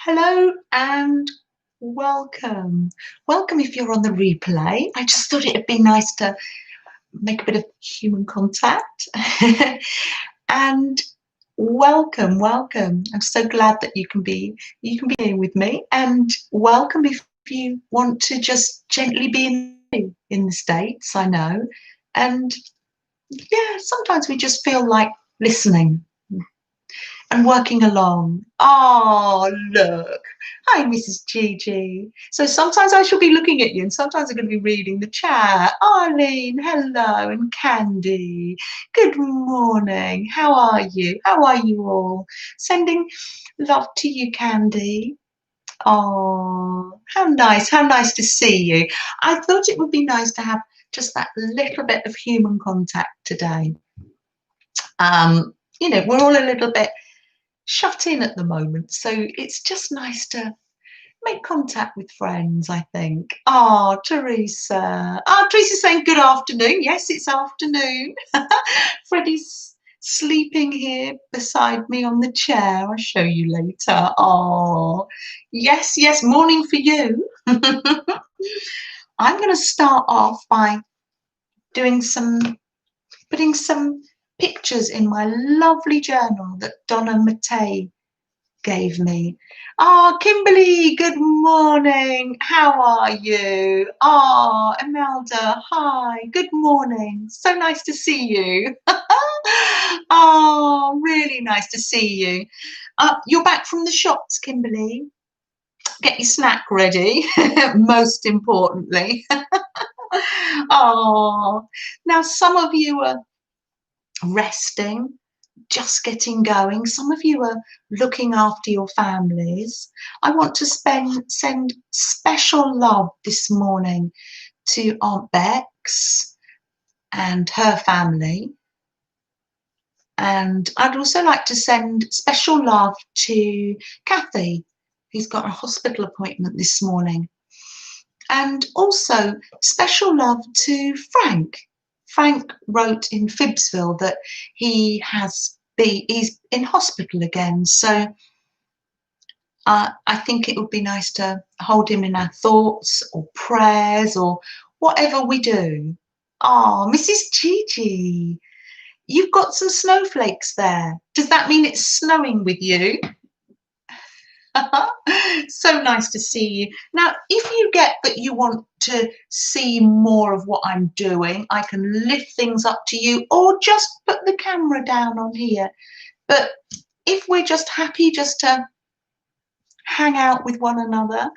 Hello and welcome. Welcome if you're on the replay. I just thought it'd be nice to make a bit of human contact. And welcome. I'm so glad that you can be here with me. And welcome if you want to just gently be in the States, I know. And yeah, sometimes we just feel like listening and working along. Oh, look. Hi, Mrs. Gigi. So sometimes I shall be looking at you and sometimes I'm going to be reading the chat. Arlene, hello, and Candy. Good morning. How are you? How are you all? Sending love to you, Candy. Oh, how nice. How nice to see you. I thought it would be nice to have just that little bit of human contact today. We're all a little bit shut in at the moment, so it's just nice to make contact with friends, I think. Oh, Teresa. Oh, Teresa's saying good afternoon. Yes, it's afternoon. Freddie's sleeping here beside me on the chair. I'll show you later. Oh, yes, morning for you. I'm going to start off by doing putting some pictures in my lovely journal that Donna Matoi gave me. Oh, Kimberly, good morning. How are you? Oh, Imelda, hi, good morning. So nice to see you. Oh, really nice to see you. You're back from the shops, Kimberly. Get your snack ready, most importantly. Oh, now some of you are resting, just getting going. Some of you are looking after your families. I want to send special love this morning to Aunt Bex and her family. And I'd also like to send special love to Kathy, who's got a hospital appointment this morning. And also special love to Frank. Frank wrote in Phibbsville that he's in hospital again. So I think it would be nice to hold him in our thoughts or prayers or whatever we do. Oh, Mrs. Gigi, you've got some snowflakes there. Does that mean it's snowing with you? So nice to see you. Now, if you get that you want to see more of what I'm doing, I can lift things up to you or just put the camera down on here. But if we're just happy just to hang out with one another,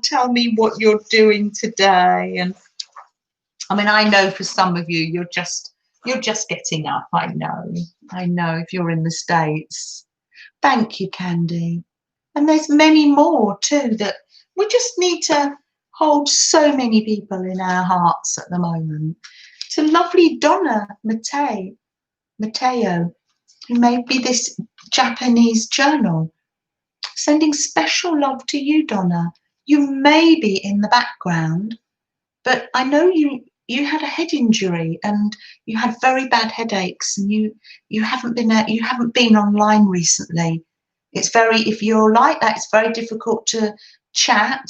tell me what you're doing today. And I mean, I know for some of you, you're just getting up. I know if you're in the States. Thank you, Candy. And there's many more too that we just need to hold. So many people in our hearts at the moment. To lovely Donna Mateo, who made me this Japanese journal. Sending special love to you, Donna. You may be in the background, but I know you had a head injury and you had very bad headaches, and you haven't been online recently. It's if you're like that, it's very difficult to chat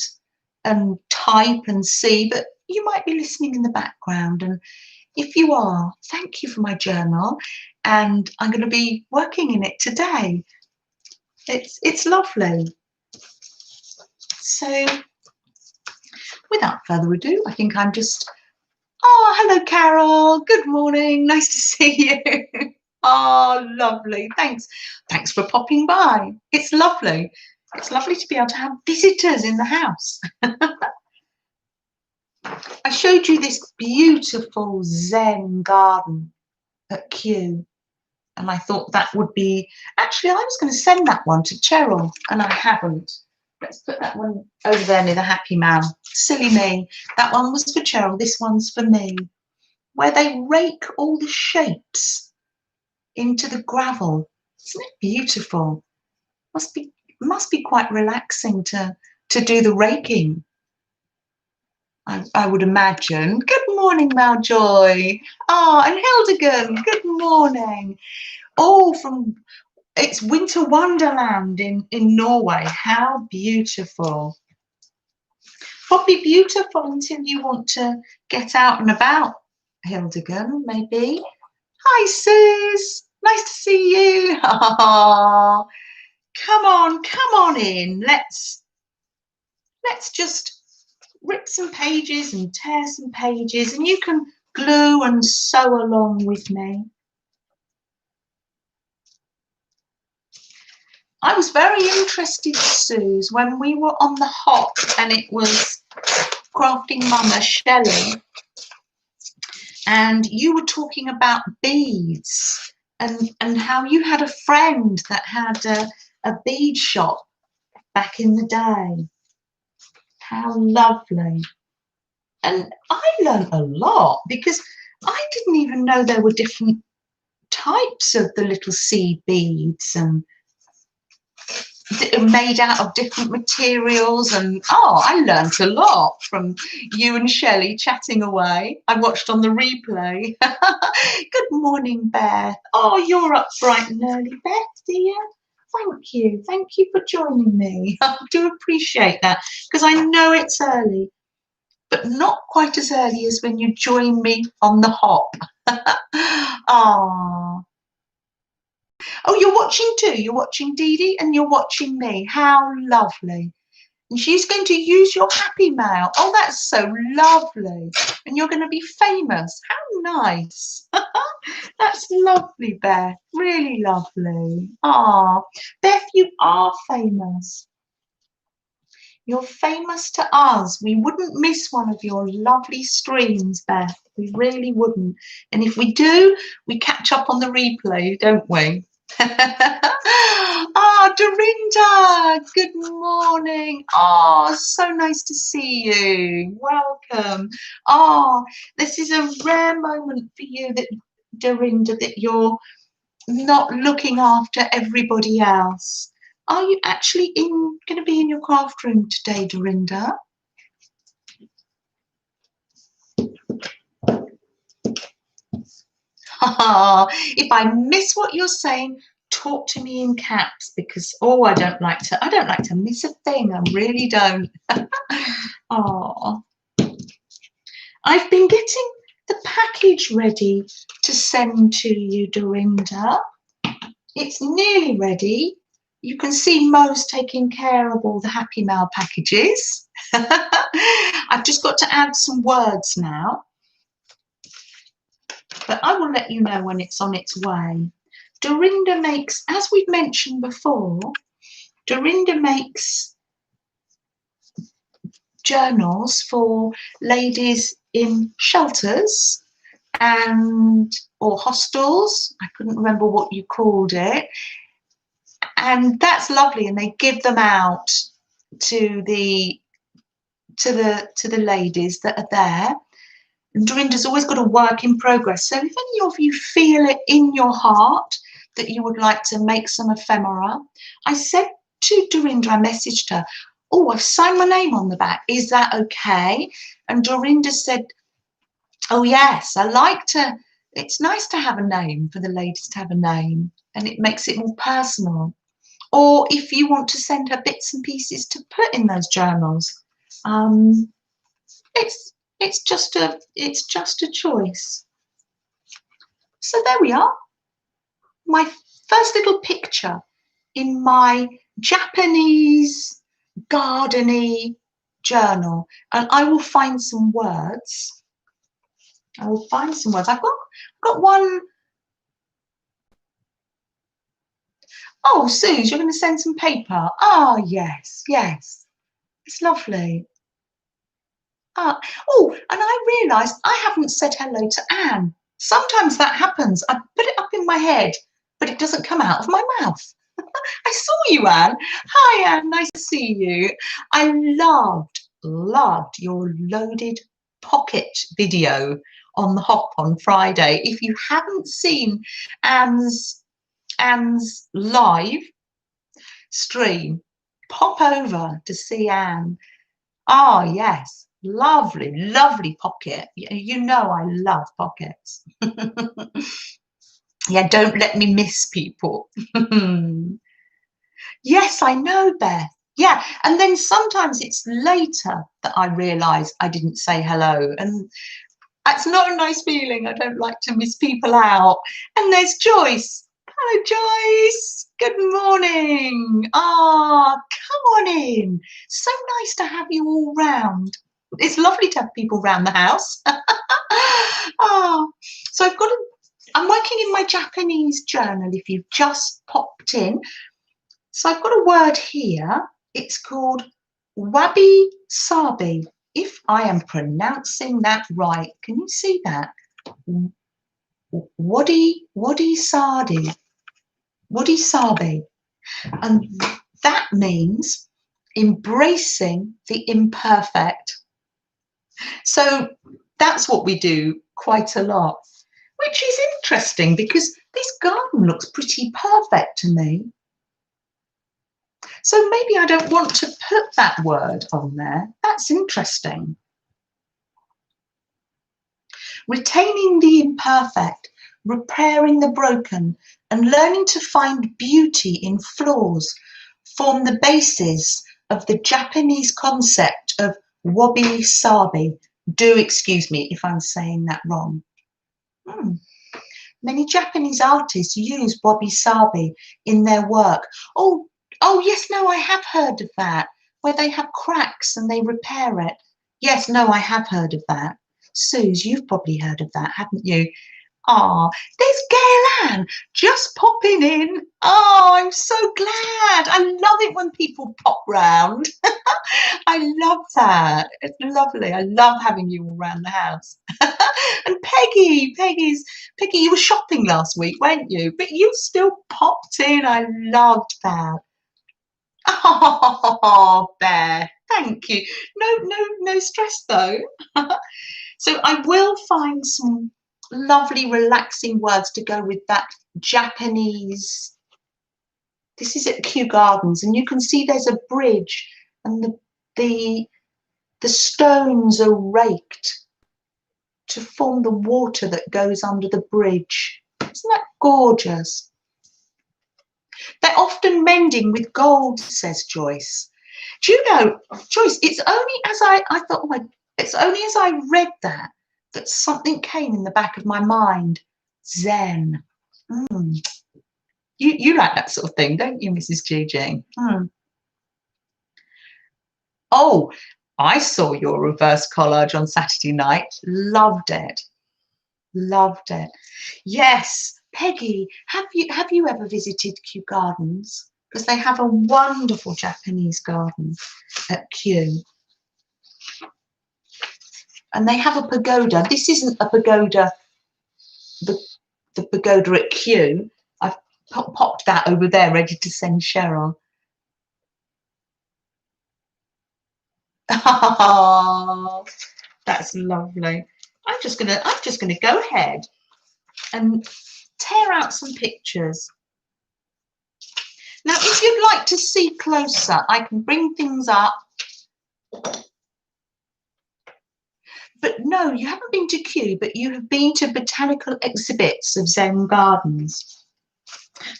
and type and see, but you might be listening in the background. And if you are, thank you for my journal, and I'm going to be working in it today. It's lovely. So without further ado, I think I'm just... Oh, hello, Carol. Good morning. Nice to see you. Oh, lovely. Thanks for popping by. It's lovely. It's lovely to be able to have visitors in the house. I showed you this beautiful Zen garden at Kew, and I thought that would be... Actually, I was going to send that one to Cheryl, and I haven't. Let's put that one over there near the happy man. Silly me. That one was for Cheryl. This one's for me. Where they rake all the shapes into the gravel. Isn't it beautiful? Must be quite relaxing to do the raking, I would imagine. Good morning, Maljoy. Oh, and Hildegan, good morning. All from It's winter wonderland in Norway. How beautiful. Probably beautiful until you want to get out and about, Hildegan, maybe. Hi, Suze. Nice to see you. Oh, come on in. Let's just rip some pages and tear some pages, and you can glue and sew along with me. I was very interested, Suze, when we were on the hop and it was Crafting Mama Shelley, and you were talking about beads and how you had a friend that had a bead shop back in the day. How lovely. And I learned a lot because I didn't even know there were different types of the little seed beads and made out of different materials, and I learnt a lot from you and Shelley chatting away. I watched on the replay. Good morning, Beth. Oh, you're up bright and early, Beth, dear. Thank you for joining me. I do appreciate that because I know it's early, but not quite as early as when you join me on the hop. Oh, you're watching too. You're watching Dee Dee and you're watching me. How lovely. And she's going to use your happy mail. Oh, that's so lovely. And you're going to be famous. How nice. That's lovely, Beth. Really lovely. Ah, Beth, you are famous. You're famous to us. We wouldn't miss one of your lovely streams, Beth. We really wouldn't. And if we do, we catch up on the replay, don't we? Dorinda, good morning. So nice to see you. Welcome. This is a rare moment for you, that Dorinda, that you're not looking after everybody else. Are you actually going to be in your craft room today, Dorinda? If I miss what you're saying, talk to me in caps, because I don't like to miss a thing. I really don't. I've been getting the package ready to send to you, Dorinda. It's nearly ready. You can see Mo's taking care of all the Happy Mail packages. I've just got to add some words now, but I will let you know when it's on its way. Dorinda makes, as we've mentioned before, Dorinda makes journals for ladies in shelters or hostels. I couldn't remember what you called it. And that's lovely, and they give them out to the ladies that are there. And Dorinda's always got a work in progress. So if any of you feel it in your heart that you would like to make some ephemera, I said to Dorinda, I messaged her, I've signed my name on the back. Is that okay? And Dorinda said, oh yes, it's nice to have a name, for the ladies to have a name, and it makes it more personal. Or if you want to send her bits and pieces to put in those journals, it's just a choice. So there we are. My first little picture in my Japanese garden-y journal, and I will find some words. I've got one. Oh, Suze, you're going to send some paper. Yes. It's lovely. And I realised I haven't said hello to Anne. Sometimes that happens. I put it up in my head, but it doesn't come out of my mouth. I saw you, Anne. Hi, Anne. Nice to see you. I loved your loaded pocket video on the hop on Friday. If you haven't seen Anne's live stream, pop over to see Anne. Yes, lovely pocket. You know I love pockets. Yeah, don't let me miss people. Yes, I know, Beth. Yeah, and then sometimes it's later that I realise I didn't say hello, and that's not a nice feeling. I don't like to miss people out. And there's Joyce. Hello, Joyce. Good morning. Ah, come on in. So nice to have you all round. It's lovely to have people round the house. Ah, so I'm working in my Japanese journal if you've just popped in. So I've got a word here. It's called wabi sabi. If I am pronouncing that right, can you see that? Wadi sabi. Wadi sabi. And that means embracing the imperfect. So that's what we do quite a lot, which is interesting because this garden looks pretty perfect to me. So maybe I don't want to put that word on there. That's interesting. Retaining the imperfect, repairing the broken, and learning to find beauty in flaws form the basis of the Japanese concept of wabi sabi. Do excuse me if I'm saying that wrong. Many Japanese artists use wabi sabi in their work. Oh yes, no, I have heard of that, where they have cracks and they repair it. Yes, no, I have heard of that. Suze, you've probably heard of that, haven't you? Ah, there's Gail Ann just popping in. Oh, I'm so glad. I love it when people pop round. I love that. It's lovely. I love having you all around the house. And Peggy, you were shopping last week, weren't you? But you still popped in. I loved that. Oh, Bear, thank you. No stress though. So I will find some lovely, relaxing words to go with that Japanese. This is at Kew Gardens, and you can see there's a bridge, and the stones are raked to form the water that goes under the bridge. Isn't that gorgeous? They're often mending with gold, says Joyce. Do you know, Joyce, it's only as I thought, it's only as I read that something came in the back of my mind. Zen. You like that sort of thing, don't you, Mrs. Gigi? Oh, I saw your reverse collage on Saturday night. Loved it. Loved it. Yes, Peggy, have you ever visited Kew Gardens? Because they have a wonderful Japanese garden at Kew. And they have a pagoda. This isn't a pagoda, the pagoda at Kew. I've popped that over there ready to send Cheryl. Oh, that's lovely. I'm just gonna go ahead and tear out some pictures. Now, if you'd like to see closer, I can bring things up. But no, you haven't been to Kew, but you have been to botanical exhibits of Zen gardens.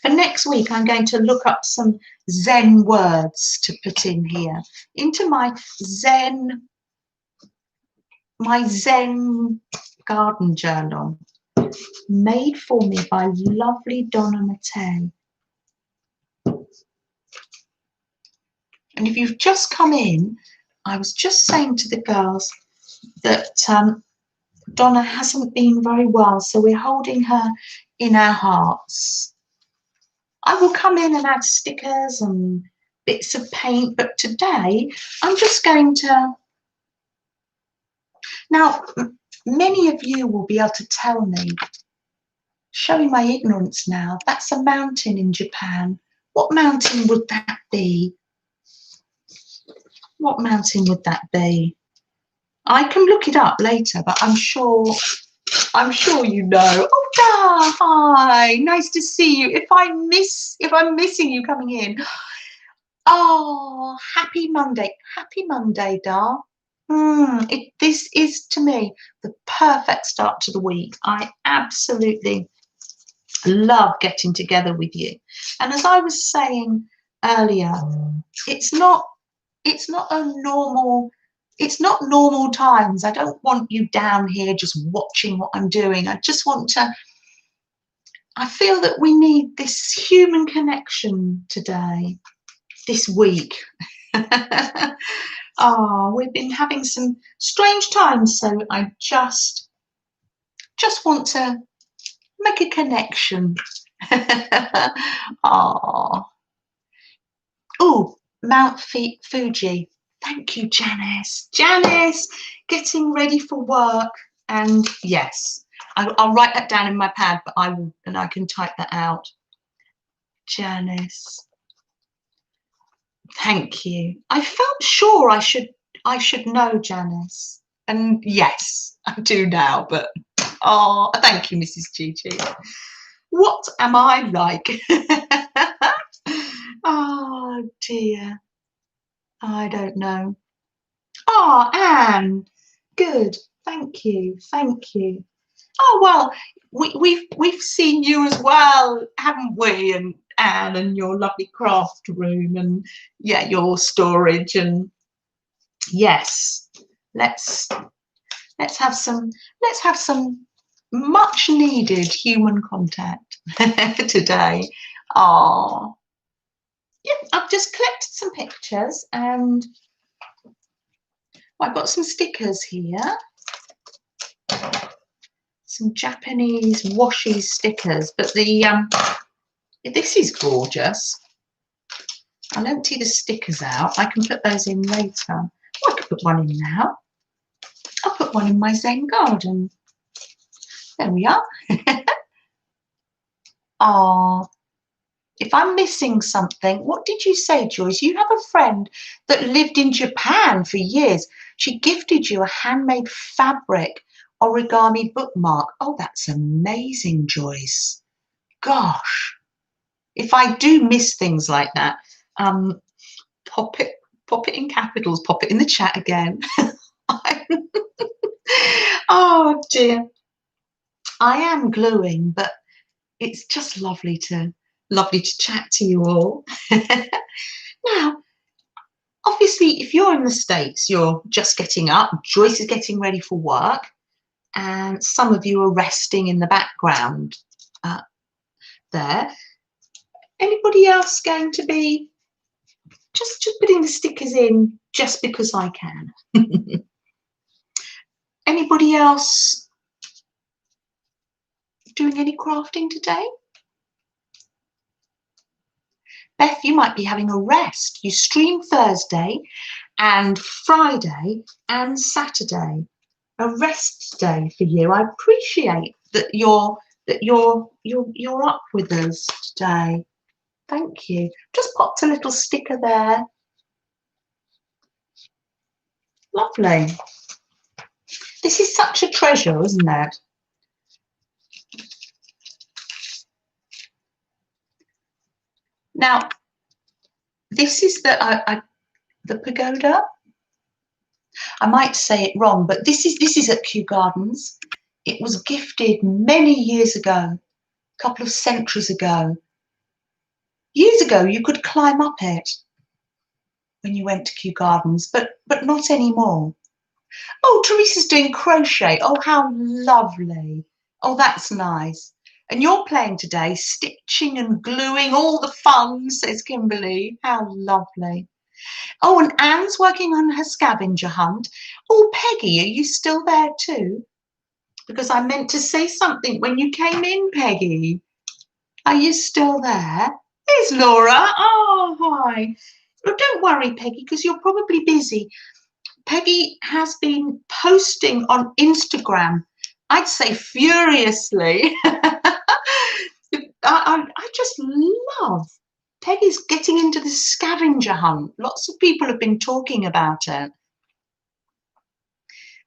For next week, I'm going to look up some Zen words to put in here into my Zen garden journal, made for me by lovely Donna Matoi. And if you've just come in, I was just saying to the girls that Donna hasn't been very well, so we're holding her in our hearts. I will come in and add stickers and bits of paint, but today I'm just going to. Now, many of you will be able to tell me, showing my ignorance now, that's a mountain in Japan. What mountain would that be? What mountain would that be? I can look it up later, but I'm sure you know. Oh, Da, hi, nice to see you. If I'm missing you coming in, oh, happy Monday, Da. This is to me the perfect start to the week. I absolutely love getting together with you. And as I was saying earlier, it's not normal times. I don't want you down here just watching what I'm doing. I feel that we need this human connection today, this week. Oh, we've been having some strange times, so I just want to make a connection. Oh, Mount Fuji. Thank you, Janice. Janice, getting ready for work. And yes, I'll write that down in my pad, but I can type that out. Janice. Thank you. I felt sure I should know Janice. And yes, I do now, but oh, thank you, Mrs. Gigi. What am I like? Oh dear. I don't know. Oh, Anne. Good. Thank you. Thank you. Oh well, we've seen you as well, haven't we? And Anne, and your lovely craft room, and yeah, your storage, and yes, let's have some much needed human contact today. Oh, yeah, I've just collected some pictures, and I've got some stickers here. Some Japanese washi stickers, but this is gorgeous. I'll empty the stickers out. I can put those in later. Oh, I could put one in now. I'll put one in my Zen garden. There we are. Oh, if I'm missing something, what did you say, Joyce? You have a friend that lived in Japan for years. She gifted you a handmade fabric origami bookmark. Oh, that's amazing, Joyce. Gosh, if I do miss things like that, pop it in capitals, pop it in the chat again. Oh dear, I am gluing, but it's just lovely to chat to you all. Now, obviously, if you're in the States, you're just getting up. Joyce is getting ready for work, and some of you are resting in the background there. Anybody else going to be just putting the stickers in just because I can? Anybody else doing any crafting today? Beth, you might be having a rest. You stream Thursday and Friday and Saturday. A rest day for you. I appreciate that you're up with us today. Thank you. Just popped a little sticker there. Lovely. This is such a treasure, isn't it? Now, this is the pagoda. I might say it wrong, but this is at Kew Gardens. It was gifted many years ago, a couple of centuries ago. Years ago, you could climb up it when you went to Kew Gardens, but not anymore. Oh, Teresa's doing crochet. Oh, how lovely. Oh, that's nice. And you're playing today, stitching and gluing, all the fun, says Kimberly. How lovely. Oh, and Anne's working on her scavenger hunt. Oh, Peggy, are you still there too? Because I meant to say something when you came in, Peggy. Are you still there? There's Laura. Oh, hi. Well, don't worry, Peggy, because you're probably busy. Peggy has been posting on Instagram, I'd say furiously. I just love Peggy's getting into the scavenger hunt. Lots of people have been talking about it.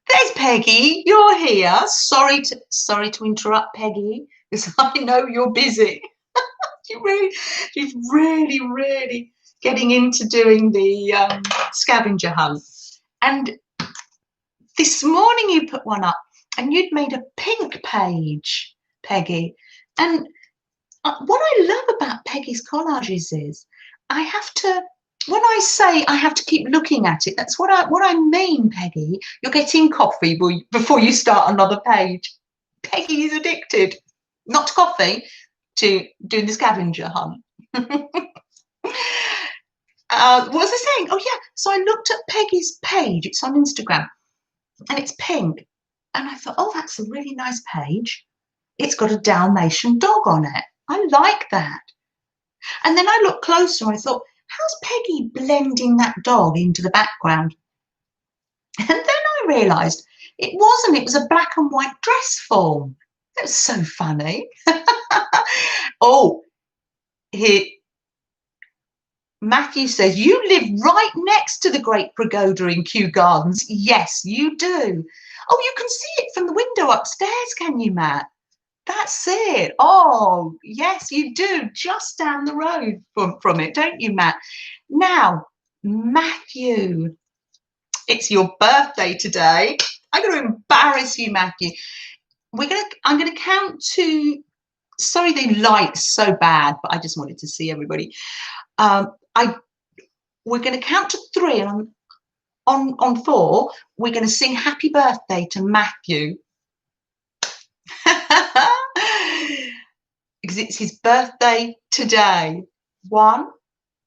There's Peggy. You're here. Sorry to interrupt, Peggy, because I know you're busy. She's really getting into doing the scavenger hunt. And this morning you put one up, and you'd made a pink page, Peggy, and What I love about Peggy's collages is I have to, when I say I have to keep looking at it, that's what I mean, Peggy. You're getting coffee before you start another page. Peggy is addicted, not to coffee, to doing the scavenger hunt. What was I saying? Oh yeah, so I looked at Peggy's page. It's on Instagram, and it's pink. And I thought, oh, that's a really nice page. It's got a Dalmatian dog on it. I like that. And then I looked closer and I thought, how's Peggy blending that dog into the background? And then I realised it wasn't. It was a black and white dress form. That was so funny. Oh, here, Matthew says, you live right next to the Great Pagoda in Kew Gardens. Yes, you do. Oh, you can see it from the window upstairs, can you, Matt? That's it. Oh, yes, you do. Just down the road from it, don't you, Matt? Now, Matthew, it's your birthday today. I'm going to embarrass you, Matthew. I'm going to count to. Sorry, the light's so bad, but I just wanted to see everybody. We're going to count to 3, and on 4, we're going to sing happy birthday to Matthew. Because it's his birthday today. 1,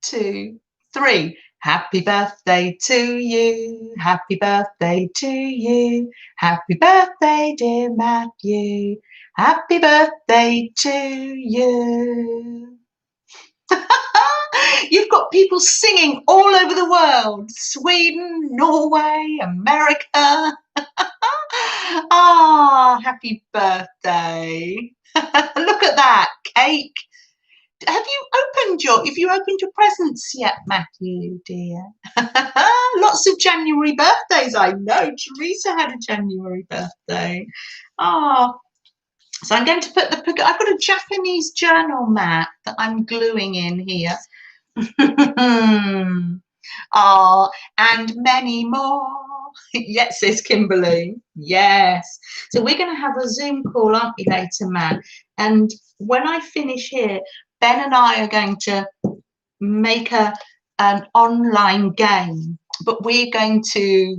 2, 3. Happy birthday to you. Happy birthday to you. Happy birthday, dear Matthew. Happy birthday to you. You've got people singing all over the world. Sweden, Norway, America. Ah, happy birthday. Look at that cake. Have you opened your presents yet, Matthew, dear? Lots of January birthdays, I know. Teresa had a January birthday. Ah, so I'm going to put I've got a Japanese journal, Matt, that I'm gluing in here. Ah, and many more. Yes, says Kimberly. Yes. So we're going to have a Zoom call, aren't we, later, Matt? And when I finish here, Ben and I are going to make an online game. But we're going to,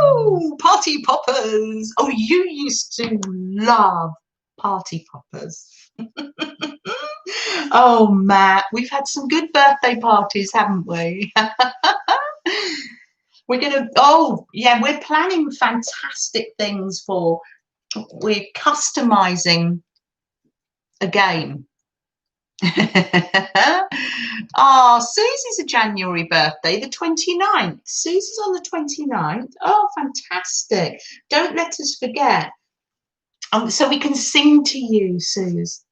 woohoo, party poppers. Oh, you used to love party poppers. Oh, Matt, we've had some good birthday parties, haven't we? We're planning fantastic things we're customizing a game. Oh, Susie's a January birthday, the 29th. Susie's on the 29th. Oh, fantastic. Don't let us forget. So we can sing to you, Suze.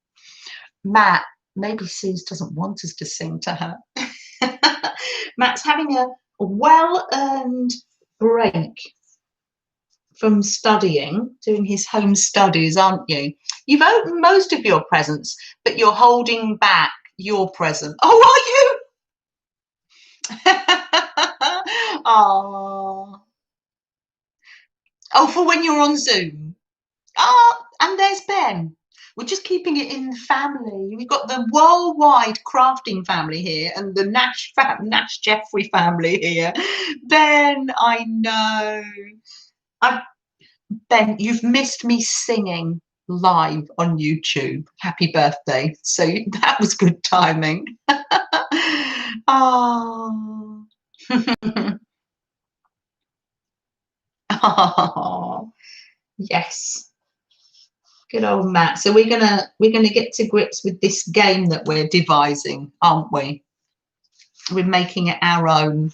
Matt, maybe Suze doesn't want us to sing to her. Matt's having a well-earned break from studying, doing his home studies, aren't you? You've opened most of your presents, but you're holding back your present. Oh, are you? Oh, for when you're on Zoom. And there's Ben. We're just keeping it in the family. We've got the worldwide crafting family here and the Nash Jeffrey family here. Ben, I know. Ben, you've missed me singing live on YouTube. Happy birthday. So that was good timing. Oh. Oh. Yes. Good old Matt. So we're gonna get to grips with this game that we're devising, aren't we? We're making it our own.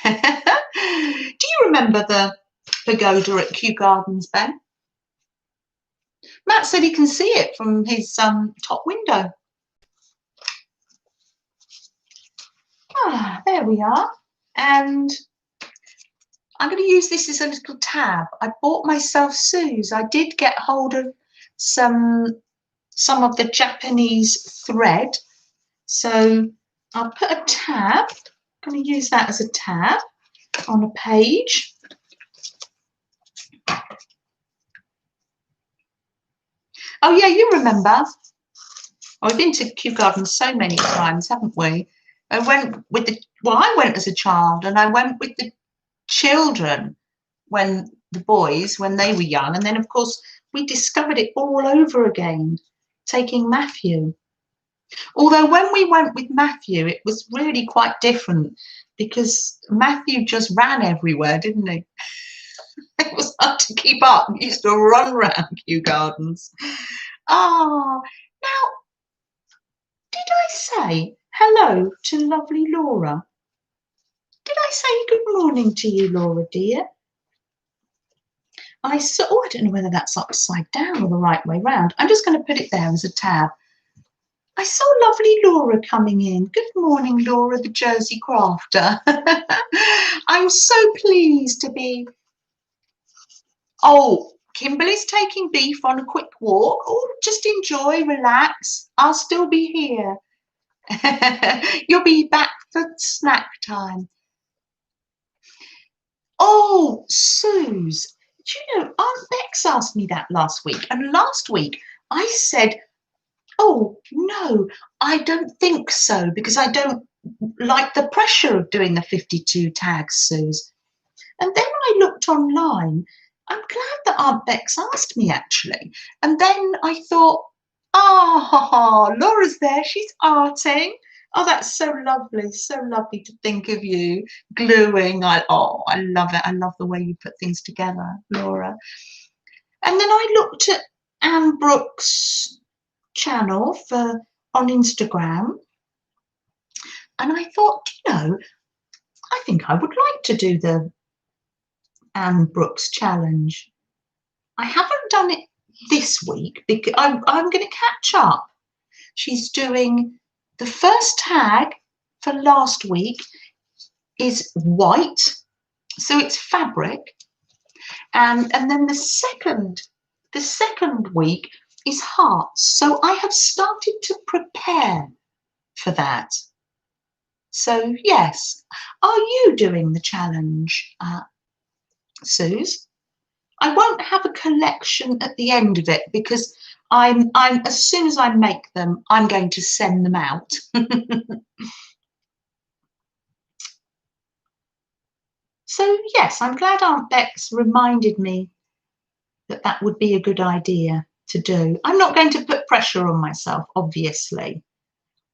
Do you remember the pagoda at Kew Gardens, Ben? Matt said he can see it from his top window. Ah, there we are. And I'm going to use this as a little tab. I bought myself Suze. I did get hold of some of the Japanese thread. So I'll put a tab. I'm going to use that as a tab on a page. Oh yeah, you remember. We've been to Kew Gardens so many times, haven't we? I went with I went as a child, and I went with the children when they were young, and then of course we discovered it all over again, taking Matthew. Although when we went with Matthew, it was really quite different because Matthew just ran everywhere, didn't he? It was hard to keep up. He used to run around Kew Gardens. Ah, now, did I say hello to lovely Laura? Did I say good morning to you, Laura, dear? I don't know whether that's upside down or the right way round. I'm just going to put it there as a tab. I saw lovely Laura coming in. Good morning, Laura, the Jersey crafter. I'm so pleased to be... Oh, Kimberly's taking beef on a quick walk. Oh, just enjoy, relax. I'll still be here. You'll be back for snack time. Oh, Suze, do you know, Aunt Bex asked me that last week. And last week I said, oh, no, I don't think so, because I don't like the pressure of doing the 52 tags, Suze. And then I looked online. I'm glad that Aunt Bex asked me, actually. And then I thought, Laura's there. She's arting. Oh, that's so lovely to think of you gluing. I love it. I love the way you put things together, Laura. And then I looked at Anne Brooks' channel on Instagram, and I thought, you know, I think I would like to do the Anne Brooks challenge. I haven't done it this week because I'm going to catch up. She's doing the first tag for last week is white, so it's fabric, and then the second week is hearts. So I have started to prepare for that. So yes, are you doing the challenge, Suze? I won't have a collection at the end of it because I'm as soon as I make them, I'm going to send them out. So yes, I'm glad Aunt Bex reminded me that that would be a good idea to do. I'm not going to put pressure on myself, obviously.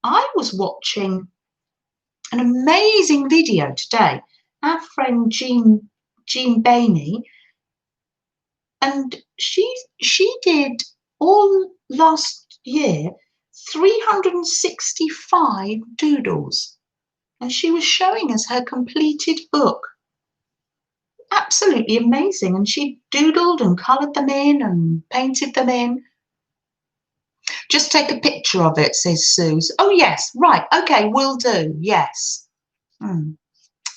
I was watching an amazing video today. Our friend Jean Bainey, and she did all last year 365 doodles, and she was showing us her completed book. Absolutely amazing. And she doodled and coloured them in and painted them in. Just take a picture of it, says Suze. Oh yes, right, okay, will do. Yes.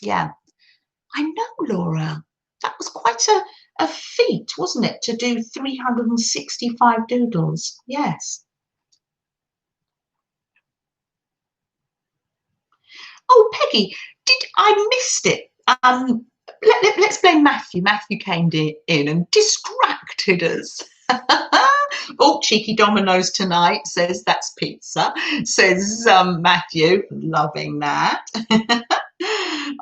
Yeah, I know, Laura. That was quite a feat, wasn't it, to do 365 doodles? Yes. Oh, Peggy, I missed it? Let's blame Matthew. Matthew came in and distracted us. Oh, cheeky Domino's tonight, says that's pizza, says Matthew, loving that.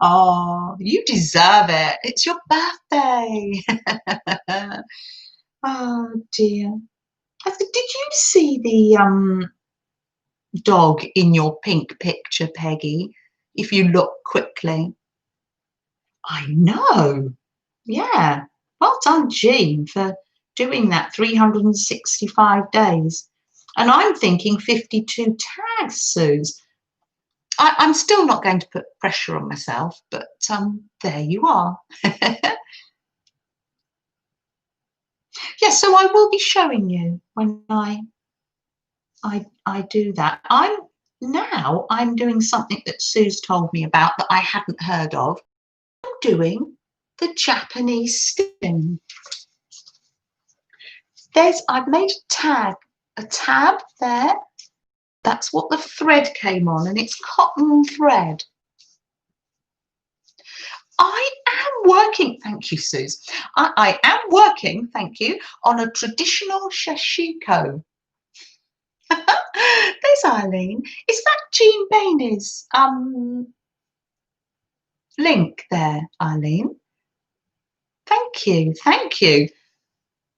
Oh, you deserve it. It's your birthday. Oh dear. Did you see the dog in your pink picture, Peggy? If you look quickly. I know. Yeah. Well done, Jean, for doing that 365 days. And I'm thinking 52 tags, Suze. I'm still not going to put pressure on myself, but there you are. Yeah, so I will be showing you when I do that. I'm doing something that Suze told me about that I hadn't heard of. I'm doing the Japanese stitching. I've made a tab there. That's what the thread came on, and it's cotton thread. I am working, thank you, Suze. I am working, thank you, on a traditional sashiko. There's Eileen. Is that Jean Bainey's link there, Eileen? Thank you, thank you.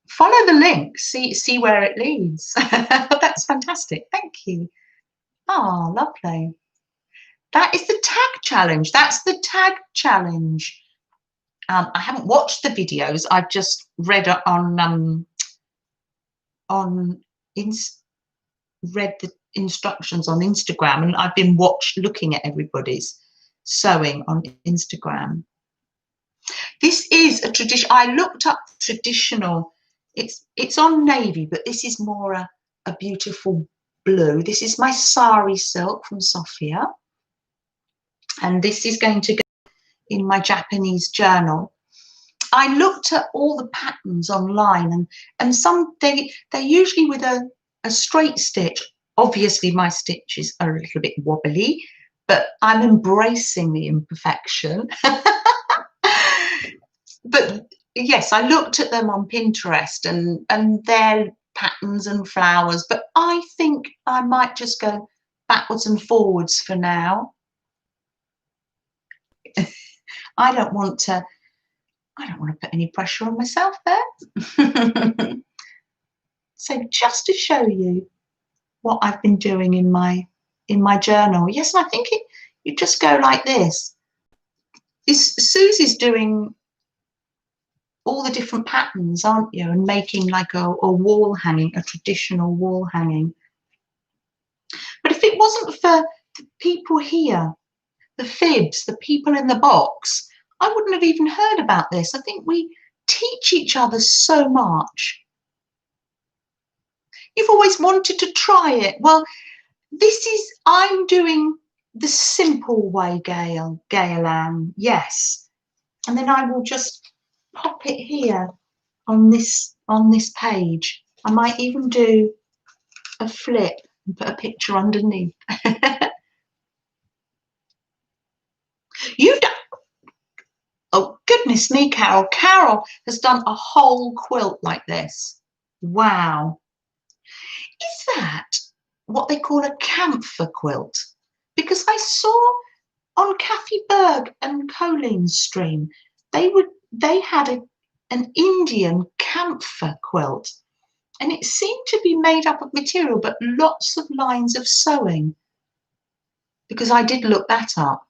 Follow the link, see where it leads. That's fantastic. Thank you. Oh, lovely. That is the tag challenge. That's the tag challenge. I haven't watched the videos. I've just read read the instructions on Instagram, and I've been looking at everybody's sewing on Instagram. This is a tradition. I looked up traditional. It's on navy, but this is more a beautiful blue. This is my sari silk from Sophia, and this is going to go in my Japanese journal. I looked at all the patterns online, and some they're usually with a straight stitch. Obviously, my stitches are a little bit wobbly, but I'm embracing the imperfection. But yes, I looked at them on Pinterest and their patterns and flowers, but I think I might just go backwards and forwards for now. I don't want to put any pressure on myself there. So just to show you what I've been doing in my journal. Yes, and I think you just go like this. Susie's doing all the different patterns, aren't you? And making like a wall hanging, a traditional wall hanging. But if it wasn't for the people here, the fibs, the people in the box, I wouldn't have even heard about this. I think we teach each other so much. You've always wanted to try it. Well, I'm doing the simple way, Gail Ann, yes. And then I will just pop it here on this page. I might even do a flip and put a picture underneath. You've done, oh goodness me, Carol. Carol has done a whole quilt like this. Wow. Is that what they call a camphor quilt? Because I saw on Kathy Berg and Colleen's stream, they had an Indian camphor quilt, and it seemed to be made up of material, but lots of lines of sewing, because I did look that up.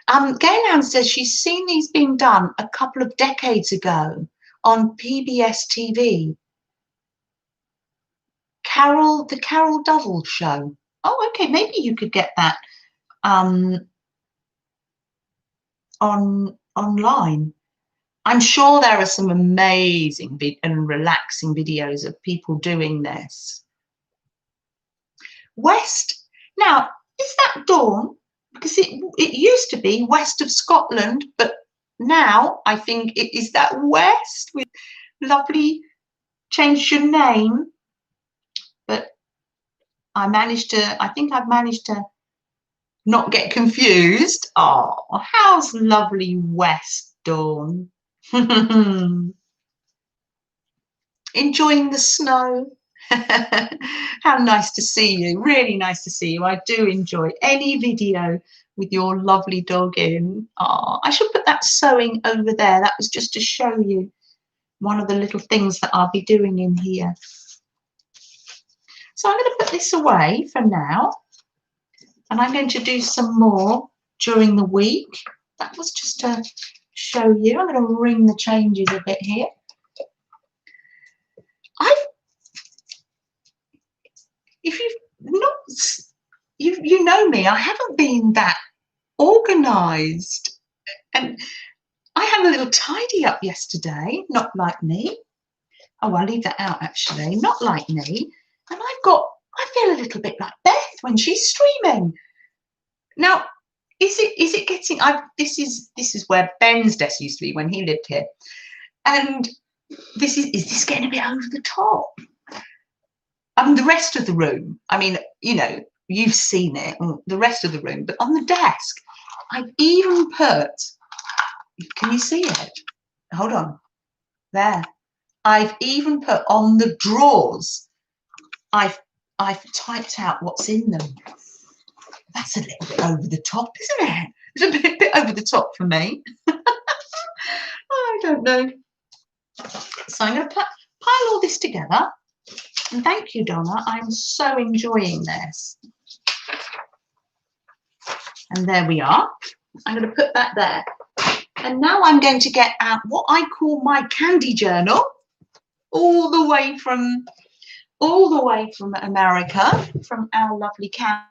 Gaylan says she's seen these being done a couple of decades ago on PBS TV. The Carol Duvall show. Oh, okay, maybe you could get that online. I'm sure there are some amazing and relaxing videos of people doing this. West, now, is that Dawn? Because it used to be west of Scotland, but now I think it is that West with lovely, changed your name. But I think I've managed to not get confused. Oh, how's lovely West, Dawn? Enjoying the snow? How nice to see you. Really nice to see you. I do enjoy any video with your lovely dog in. Oh, I should put that sewing over there. That was just to show you one of the little things that I'll be doing in here. So I'm going to put this away for now, and I'm going to do some more during the week. That was just to show you. I'm going to ring the changes a bit here. If you've not, you know me, I haven't been that organised, and I had a little tidy up yesterday, not like me. Oh, I'll leave that out actually, not like me. And I feel a little bit like Beth when she's streaming. Now, is it getting, this is where Ben's desk used to be when he lived here. And is this getting a bit over the top? The rest of the room, I mean, you know, you've seen it, the rest of the room, but on the desk, I've even put, can you see it? Hold on, there. I've even put on the drawers I've typed out what's in them. That's a little bit over the top, isn't it? It's a bit over the top for me. I don't know. So I'm going to pile all this together. And thank you, Donna. I'm so enjoying this. And there we are. I'm going to put that there. And now I'm going to get out what I call my Candi journal, all the way from America, from our lovely Candi.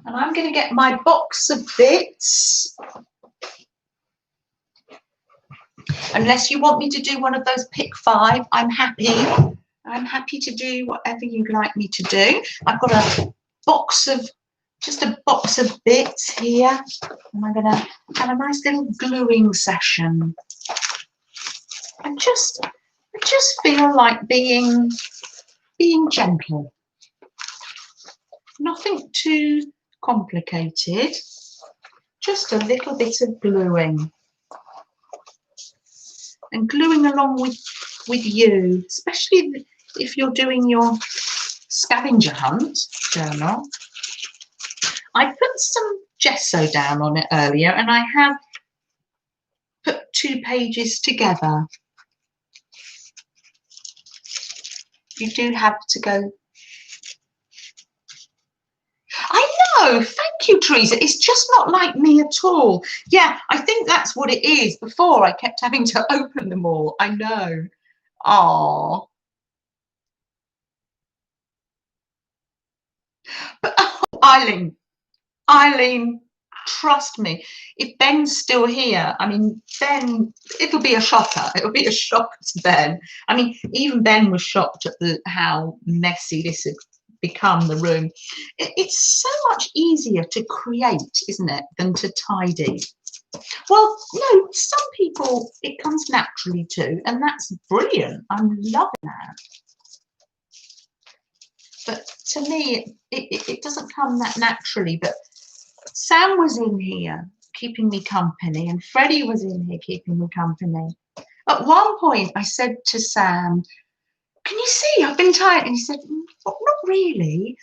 And I'm going to get my box of bits. Unless you want me to do one of those pick 5, I'm happy. I'm happy to do whatever you'd like me to do. I've got a box of bits here, and I'm going to have a nice little gluing session. I just feel like being gentle. Nothing too complicated. Just a little bit of gluing. And gluing along with you, especially if you're doing your scavenger hunt journal. I put some gesso down on it earlier, and I have put 2 pages together. You do have to go. I know, thank you, Teresa. It's just not like me at all. Yeah, I think that's what it is. Before I kept having to open them all. I know. Oh. But oh, Eileen, trust me, if Ben's still here, I mean, Ben, it'll be a shocker. It'll be a shock to Ben. I mean, even Ben was shocked at how messy this had become, the room. It's so much easier to create, isn't it, than to tidy. Well, no, some people it comes naturally to, and that's brilliant. I'm loving that. But to me, it doesn't come that naturally. But Sam was in here keeping me company, and Freddie was in here keeping me company. At one point, I said to Sam, "Can you see I've been tired?" And he said, "Not really."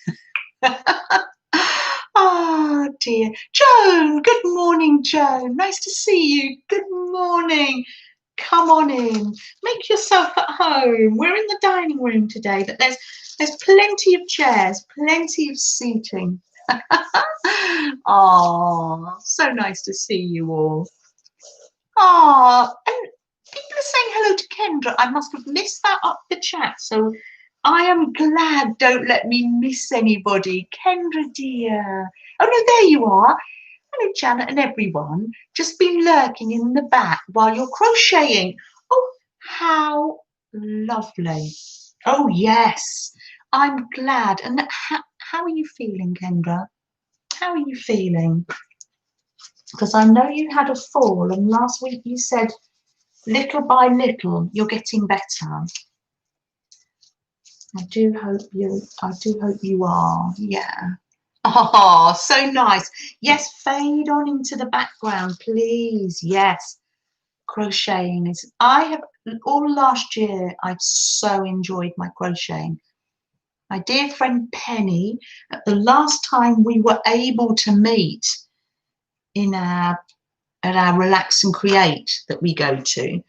Oh dear. Joan, good morning, Joan. Nice to see you. Good morning. Come on in. Make yourself at home. We're in the dining room today, but there's plenty of chairs, plenty of seating. Oh, so nice to see you all. Oh, and people are saying hello to Kendra. I must have missed that up the chat, so I am glad. Don't let me miss anybody. Kendra, dear. Oh, no, there you are. Hello, Janet and everyone. Just been lurking in the back while you're crocheting. Oh, how lovely. Oh, yes. I'm glad. And how are you feeling, Kendra? How are you feeling? Because I know you had a fall, and last week you said little by little you're getting better. I do hope you are. Yeah. Oh, so nice. Yes, fade on into the background, please. Yes. Crocheting is, I have, all last year, I've so enjoyed my crocheting. My dear friend Penny, at the last time we were able to meet at our Relax and Create that we go to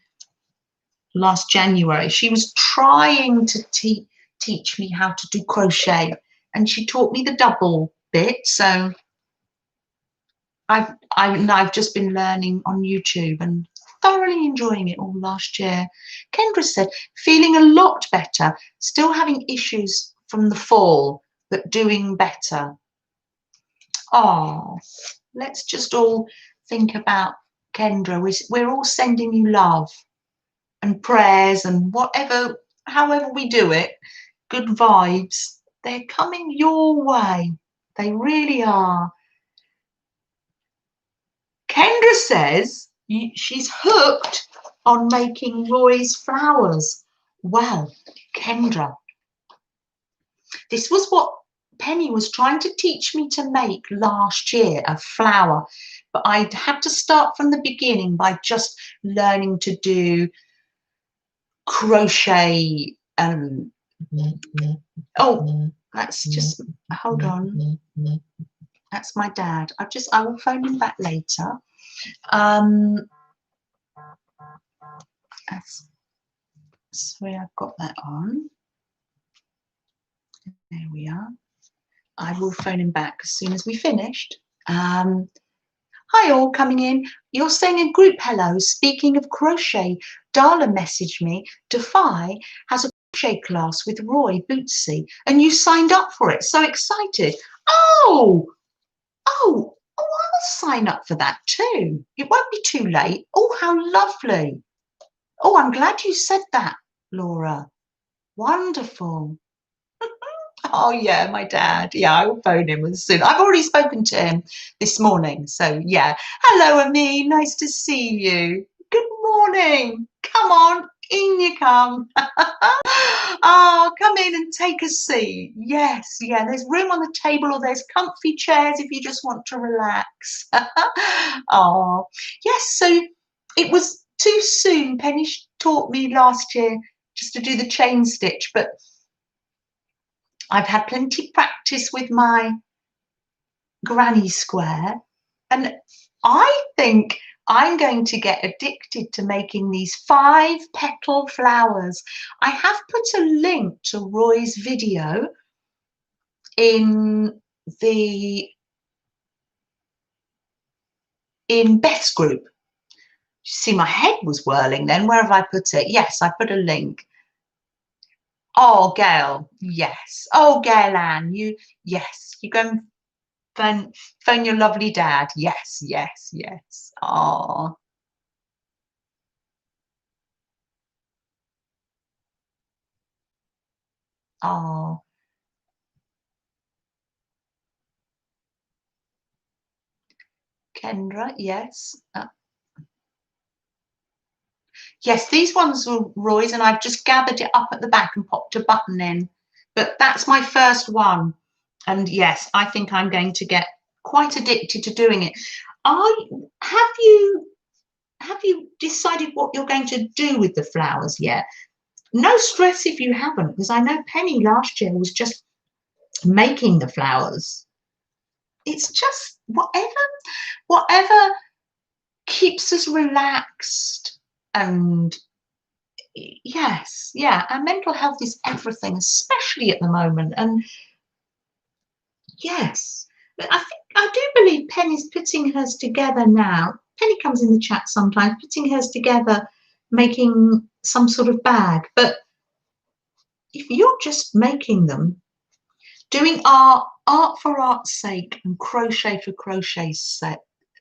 last January, she was trying to teach me how to do crochet, and she taught me the double bit. So I've just been learning on YouTube and thoroughly enjoying it all last year. Kendra said, feeling a lot better, still having issues from the fall, but doing better. Oh, let's just all think about Kendra. We're all sending you love and prayers and however we do it, good vibes. They're coming your way. They really are. Kendra says she's hooked on making Roy's flowers. Well, Kendra, this was what Penny was trying to teach me to make last year, a flower. But I'd had to start from the beginning by just learning to do crochet. Oh, that's just, hold on. That's my dad. I will phone him back later. So I've got that on. There we are. I will phone him back as soon as we finished. Hi all coming in. You're saying a group hello. Speaking of crochet, Darla messaged me. Defy has a crochet class with Roy Bootsy and you signed up for it. So excited. Oh, I'll sign up for that too. It won't be too late. Oh, how lovely. Oh, I'm glad you said that, Laura. Wonderful. Oh yeah, my dad. Yeah, I will phone him as soon. I've already spoken to him this morning. So yeah. Hello, Amin. Nice to see you. Good morning. Come on, in you come. Oh, come in and take a seat. Yes, yeah. There's room on the table or there's comfy chairs if you just want to relax. Oh, yes. So it was too soon. Penny taught me last year just to do the chain stitch, but I've had plenty practice with my granny square, and I think I'm going to get addicted to making these 5-petal flowers. I have put a link to Roy's video in Beth's group. You see, my head was whirling then. Where have I put it? Yes, I put a link. Oh, Gail, yes. Oh, Gail Ann, yes, you go and phone your lovely dad. Yes, yes, yes. Oh, oh, Kendra, yes. Yes, these ones were Roy's, and I've just gathered it up at the back and popped a button in. But that's my first one. And yes, I think I'm going to get quite addicted to doing it. Have you decided what you're going to do with the flowers yet? No stress if you haven't, because I know Penny last year was just making the flowers. It's just whatever keeps us relaxed. And yes, yeah, our mental health is everything, especially at the moment. And yes, I do believe Penny's putting hers together now. Penny comes in the chat sometimes, putting hers together, making some sort of bag. But if you're just making them, doing art for art's sake and crochet for crochet's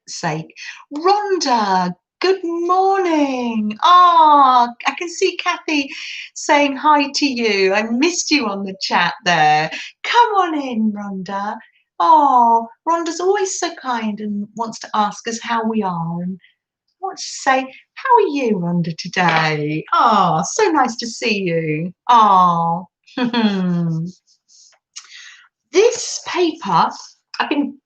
sake. Rhonda, good morning. Ah, I can see Kathy saying hi to you. I missed you on the chat there. Come on in, Rhonda. Oh, Rhonda's always so kind and wants to ask us how we are and wants to say, how are you, Rhonda, today? Oh, so nice to see you. Oh. This paper, I've been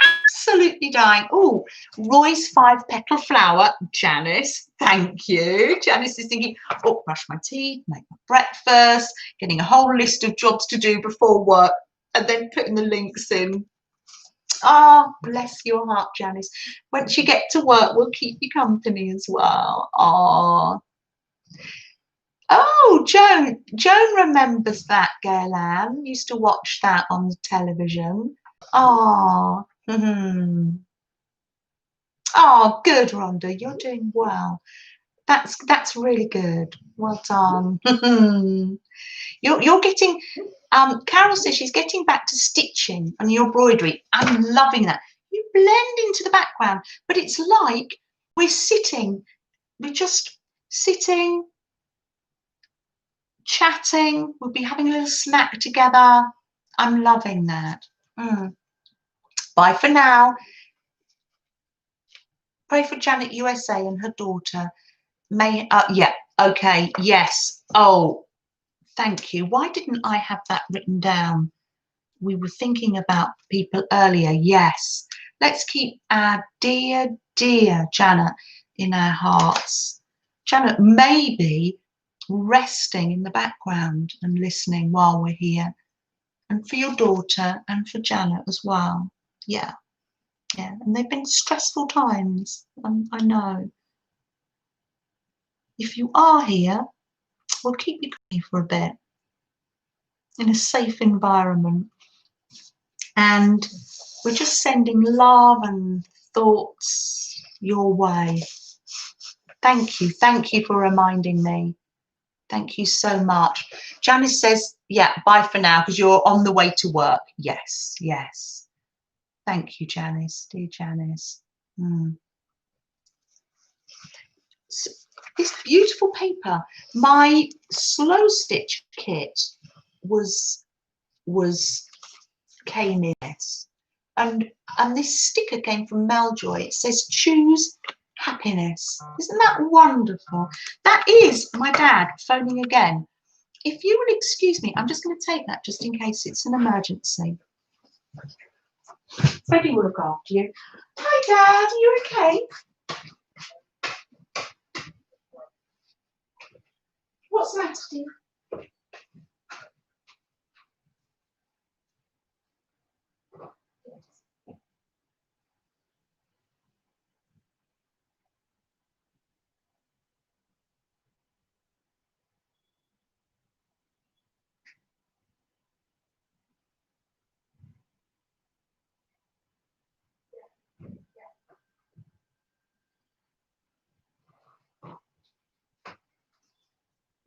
absolutely dying. Oh, Roy's 5-petal flower. Janice, thank you. Janice is thinking, oh, brush my teeth, make my breakfast, getting a whole list of jobs to do before work, and then putting the links in. Oh, bless your heart, Janice. Once you get to work, we'll keep you company as well. Oh, Joan remembers that, Gail Ann. Used to watch that on the television. Oh, oh, good, Rhonda. You're doing well. That's really good. Well done. You're getting. Carol says she's getting back to stitching and your embroidery. I'm loving that. You blend into the background, but it's like we're sitting. We're just sitting, chatting. We'll be having a little snack together. I'm loving that. Bye for now. Pray for Janet USA and her daughter. Yeah, okay, yes. Oh, thank you. Why didn't I have that written down? We were thinking about people earlier. Yes. Let's keep our dear Janet in our hearts. Janet, maybe resting in the background and listening while we're here. And for your daughter and for Janet as well. Yeah, yeah. And they've been stressful times, I know. If you are here, we'll keep you company for a bit in a safe environment. And we're just sending love and thoughts your way. Thank you for reminding me. Thank you so much. Janice says, yeah, bye for now, because you're on the way to work. Yes, yes. Thank you, Janice, dear Janice. So, this beautiful paper. My slow stitch kit came in this, and this sticker came from Maljoy. It says choose happiness. Isn't that wonderful? That is my dad phoning again. If you will excuse me, I'm just going to take that just in case it's an emergency. Freddie will look after you. Hi, Dad. Are you okay? What's the matter, Steve?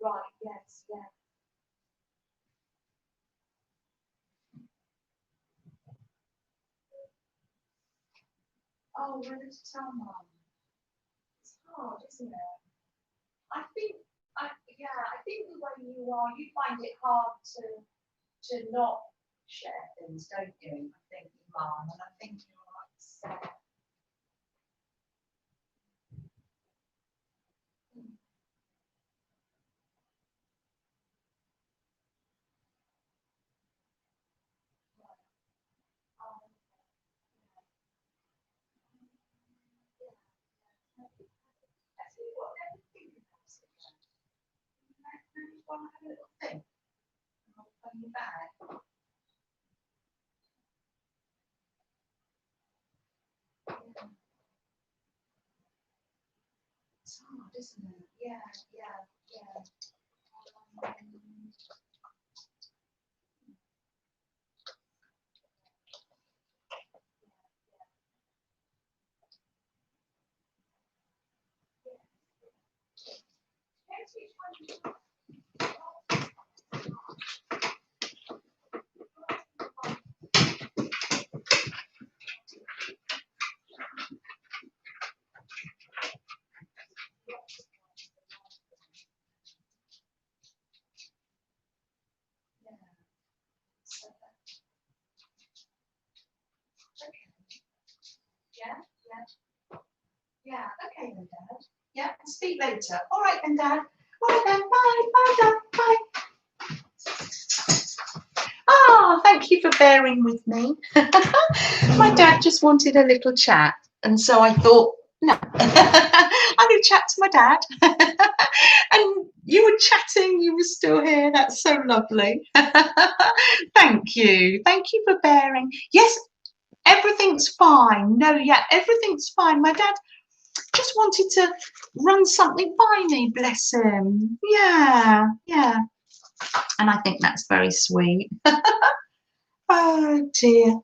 Right, yes, yeah. Oh, where to tell Mum? It's hard, isn't it? I think the way you are, you find it hard to not share things, don't you? I think, Mum, and I think you're right. It's hard, isn't it? Yeah, yeah, yeah. Yeah, yeah. Yeah, okay then, Dad. Yeah, speak later. All right then, Dad. All right then, bye, bye, Dad, bye. Ah, thank you for bearing with me. My dad just wanted a little chat, and so I thought, no, I'm going to chat to my dad. And you were chatting, you were still here. That's so lovely. Thank you. Thank you for bearing. Yes, everything's fine. No, yeah, everything's fine. My dad just wanted to run something by me, bless him. Yeah, yeah. And I think that's very sweet. Oh dear.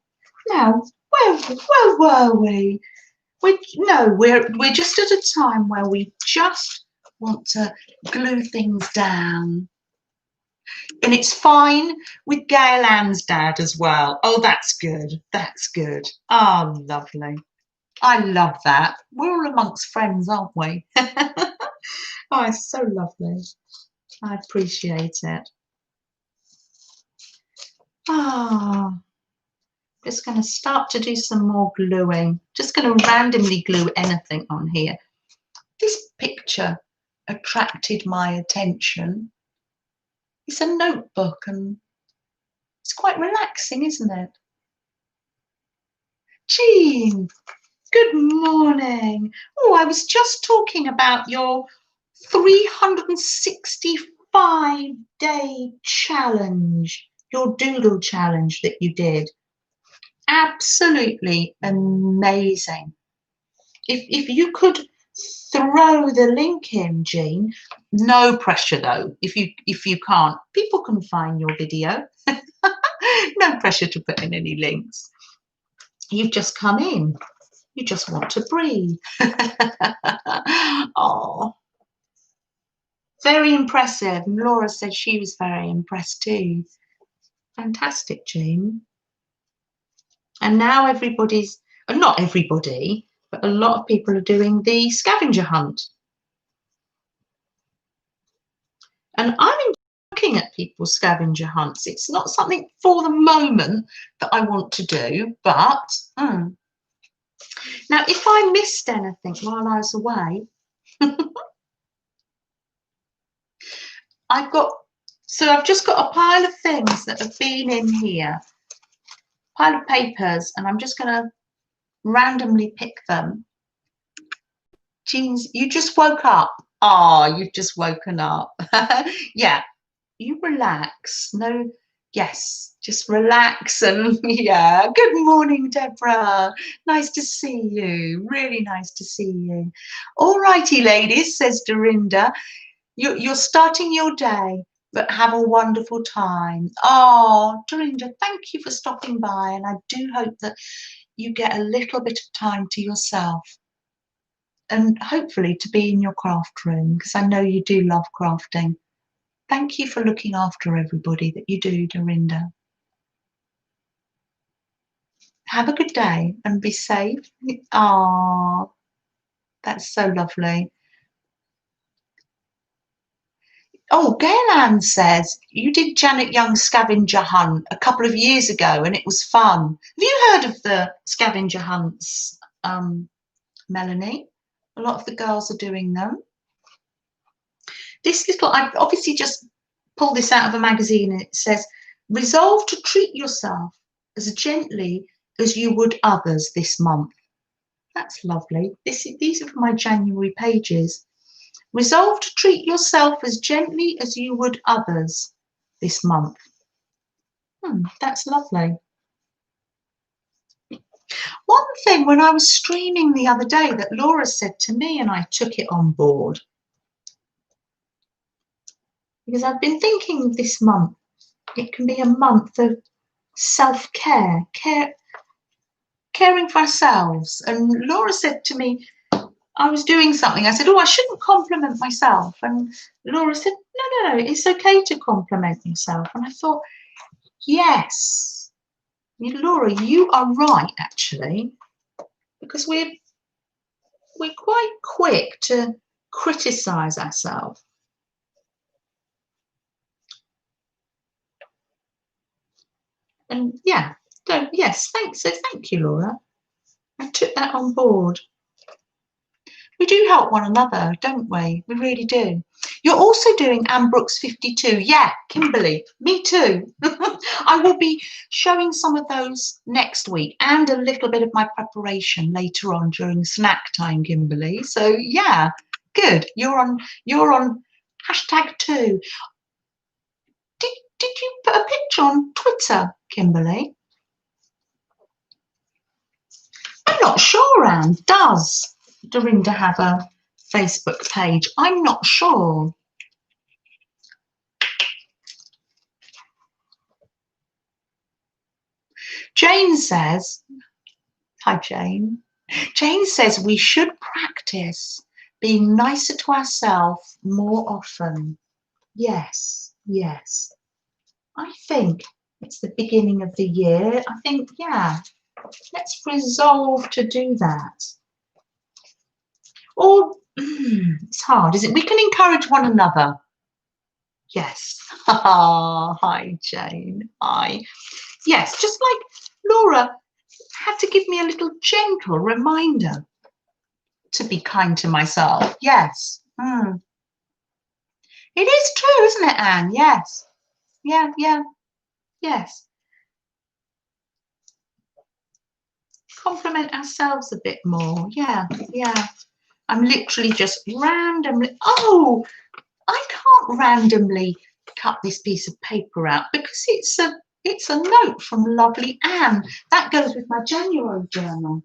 Now, where were we? We're just at a time where we just want to glue things down. And it's fine with Gail Ann's dad as well. Oh, that's good. That's good. Oh, lovely. I love that. We're all amongst friends, aren't we? Oh, it's so lovely. I appreciate it. Ah, just going to start to do some more gluing. Just going to randomly glue anything on here. This picture attracted my attention. It's a notebook and it's quite relaxing, isn't it? Jean, good morning. Oh, I was just talking about your 365-day challenge, your doodle challenge that you did. Absolutely amazing. If you could throw the link in, Jean, no pressure though. If you can't, people can find your video. No pressure to put in any links. You've just come in. You just want to breathe. Oh, very impressive. And Laura said she was very impressed too. Fantastic, Jean. And now everybody's, not everybody, but a lot of people are doing the scavenger hunt. And I'm looking at people's scavenger hunts. It's not something for the moment that I want to do, but now if I missed anything while I was away, I've just got a pile of things that have been in here, pile of papers, and I'm just going to randomly pick them. Jeans, you just woke up. Oh, you've just woken up. Yeah, you relax. No, yes, just relax. And yeah, good morning, Deborah. Nice to see you. Really nice to see you. All righty, ladies, says Dorinda. You're starting your day, but have a wonderful time. Oh, Dorinda, thank you for stopping by. And I do hope that you get a little bit of time to yourself. And hopefully to be in your craft room, because I know you do love crafting. Thank you for looking after everybody that you do, Dorinda. Have a good day and be safe. Oh, that's so lovely. Oh, Gail says, you did Janet Young's scavenger hunt a couple of years ago and it was fun. Have you heard of the scavenger hunts, Melanie? A lot of the girls are doing them. This little, I've obviously just pulled this out of a magazine, and it says, resolve to treat yourself as gently as you would others this month. That's lovely. These are from my January pages. Resolve to treat yourself as gently as you would others this month. That's lovely. One thing when I was streaming the other day that Laura said to me, and I took it on board, because I've been thinking this month, it can be a month of self-care, caring for ourselves. And Laura said to me, I was doing something. I said, oh, I shouldn't compliment myself. And Laura said, no, it's okay to compliment yourself. And I thought, yes, Laura, you are right, actually, because we're quite quick to criticize ourselves. And yeah, yes, thanks. So thank you, Laura. I took that on board. We do help one another, don't we? We really do. You're also doing Anne Brooks 52. Yeah, Kimberly, me too. I will be showing some of those next week and a little bit of my preparation later on during snack time, Kimberly. So yeah, good. You're on #2. Did you put a picture on Twitter, Kimberly? I'm not sure, Anne. Does Dorinda have a Facebook page? I'm not sure. Jane says, hi Jane. Jane says we should practice being nicer to ourselves more often. Yes, yes. I think it's the beginning of the year. I think, yeah, let's resolve to do that. Or, it's hard, isn't it? We can encourage one another. Yes. Hi, Jane. Hi. Yes, just like Laura had to give me a little gentle reminder to be kind to myself. Yes. It is true, isn't it, Anne? Yes. Yeah. Yes. Compliment ourselves a bit more. Yeah. I'm literally just randomly, oh, I can't randomly cut this piece of paper out because it's a note from lovely Anne. That goes with my January journal.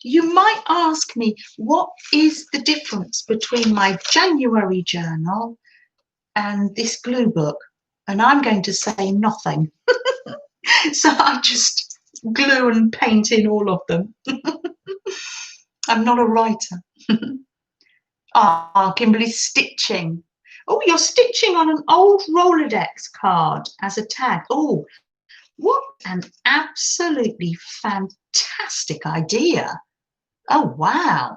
You might ask me, what is the difference between my January journal and this glue book? And I'm going to say nothing. So I just glue and paint in all of them. I'm not a writer. Ah, Kimberly's stitching. Oh, you're stitching on an old Rolodex card as a tag. Oh, what an absolutely fantastic idea. Oh, wow.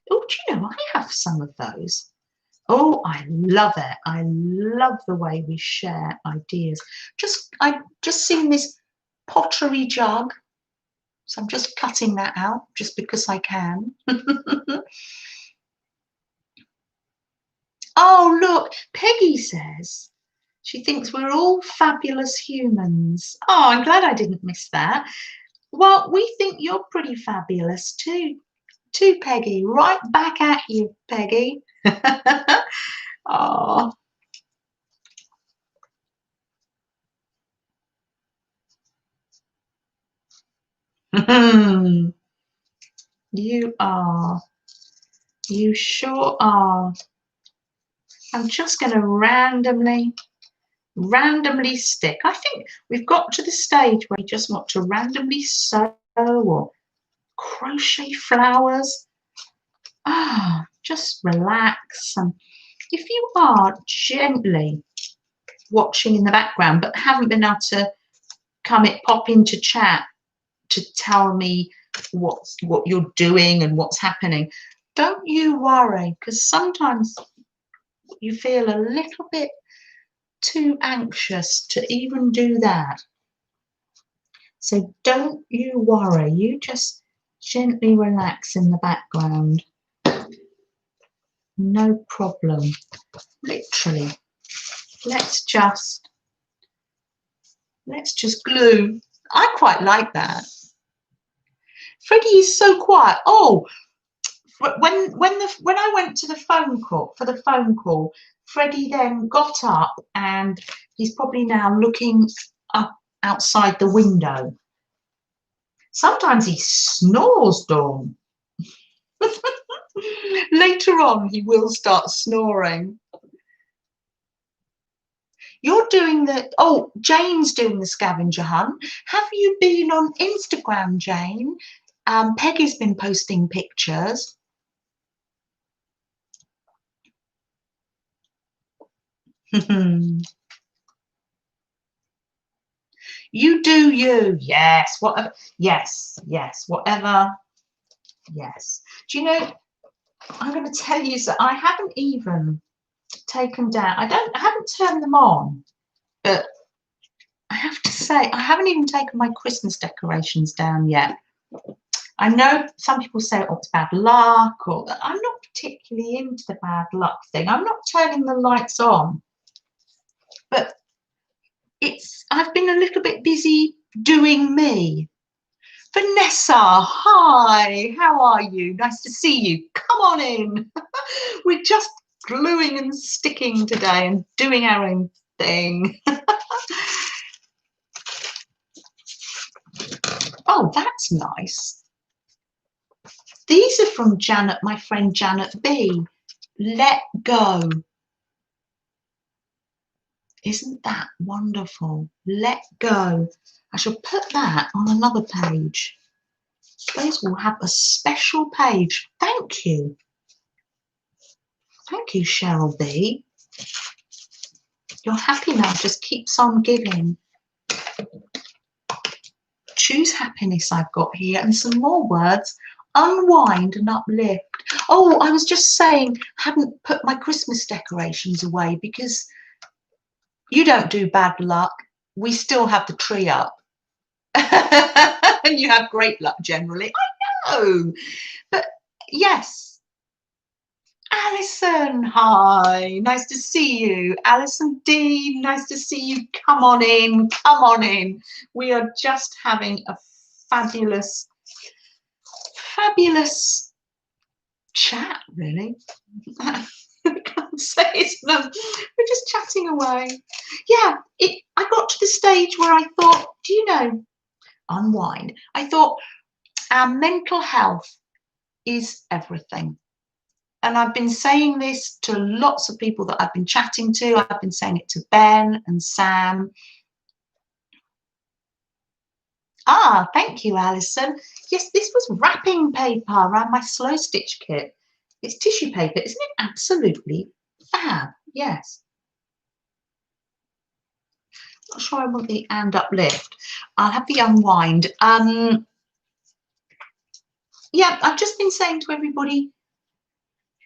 Oh, do you know, I have some of those. Oh, I love it. I love the way we share ideas. I've just seen this pottery jug. So I'm just cutting that out just because I can. Oh, look, Peggy says she thinks we're all fabulous humans. Oh, I'm glad I didn't miss that. Well, we think you're pretty fabulous too, Peggy. Right back at you, Peggy. Oh. You are. You sure are. I'm just going to randomly stick. I think we've got to the stage where you just want to randomly sew or crochet flowers. Ah, just relax. And if you are gently watching in the background but haven't been able to pop into chat to tell me what you're doing and what's happening, don't you worry, because sometimes you feel a little bit too anxious to even do that. So don't you worry, you just gently relax in the background. No problem. Literally. Let's just glue. I quite like that. Freddie is so quiet. Oh, when I went to the phone call, Freddie then got up and he's probably now looking up outside the window. Sometimes he snores, Dawn. Later on, he will start snoring. You're doing Jane's doing the scavenger hunt. Have you been on Instagram, Jane? Peggy's been posting pictures. You do you. Yes. Whatever. Yes. Yes. Whatever. Yes. Do you know, I'm going to tell you, so I haven't even taken down, I haven't turned them on, but I have to say, I haven't even taken my Christmas decorations down yet. I know some people say, oh, it's bad luck, or I'm not particularly into the bad luck thing. I'm not turning the lights on, but I've been a little bit busy doing me. Vanessa, hi, how are you? Nice to see you. Come on in. We're just gluing and sticking today and doing our own thing. Oh, that's nice. These are from Janet, my friend Janet B. Let go. Isn't that wonderful? Let go. I shall put that on another page. Those will have a special page. Thank you. Thank you, Cheryl B. Your happiness just keeps on giving. Choose happiness I've got here, and some more words. Unwind and uplift. Oh, I was just saying, hadn't put my Christmas decorations away because you don't do bad luck. We still have the tree up. And you have great luck generally. I know. But yes. Alison, hi. Nice to see you. Alison D, nice to see you. Come on in. Come on in. We are just having a fabulous chat, really. I can't say it's no. We're just chatting away. Yeah, I got to the stage where I thought, do you know, unwind. I thought our mental health is everything. And I've been saying this to lots of people that I've been chatting to. I've been saying it to Ben and Sam. Ah, thank you, Alison. Yes, this was wrapping paper around my slow stitch kit. It's tissue paper, isn't it? Absolutely fab. Yes. Not sure I want the and uplift. I'll have the unwind. Yeah, I've just been saying to everybody,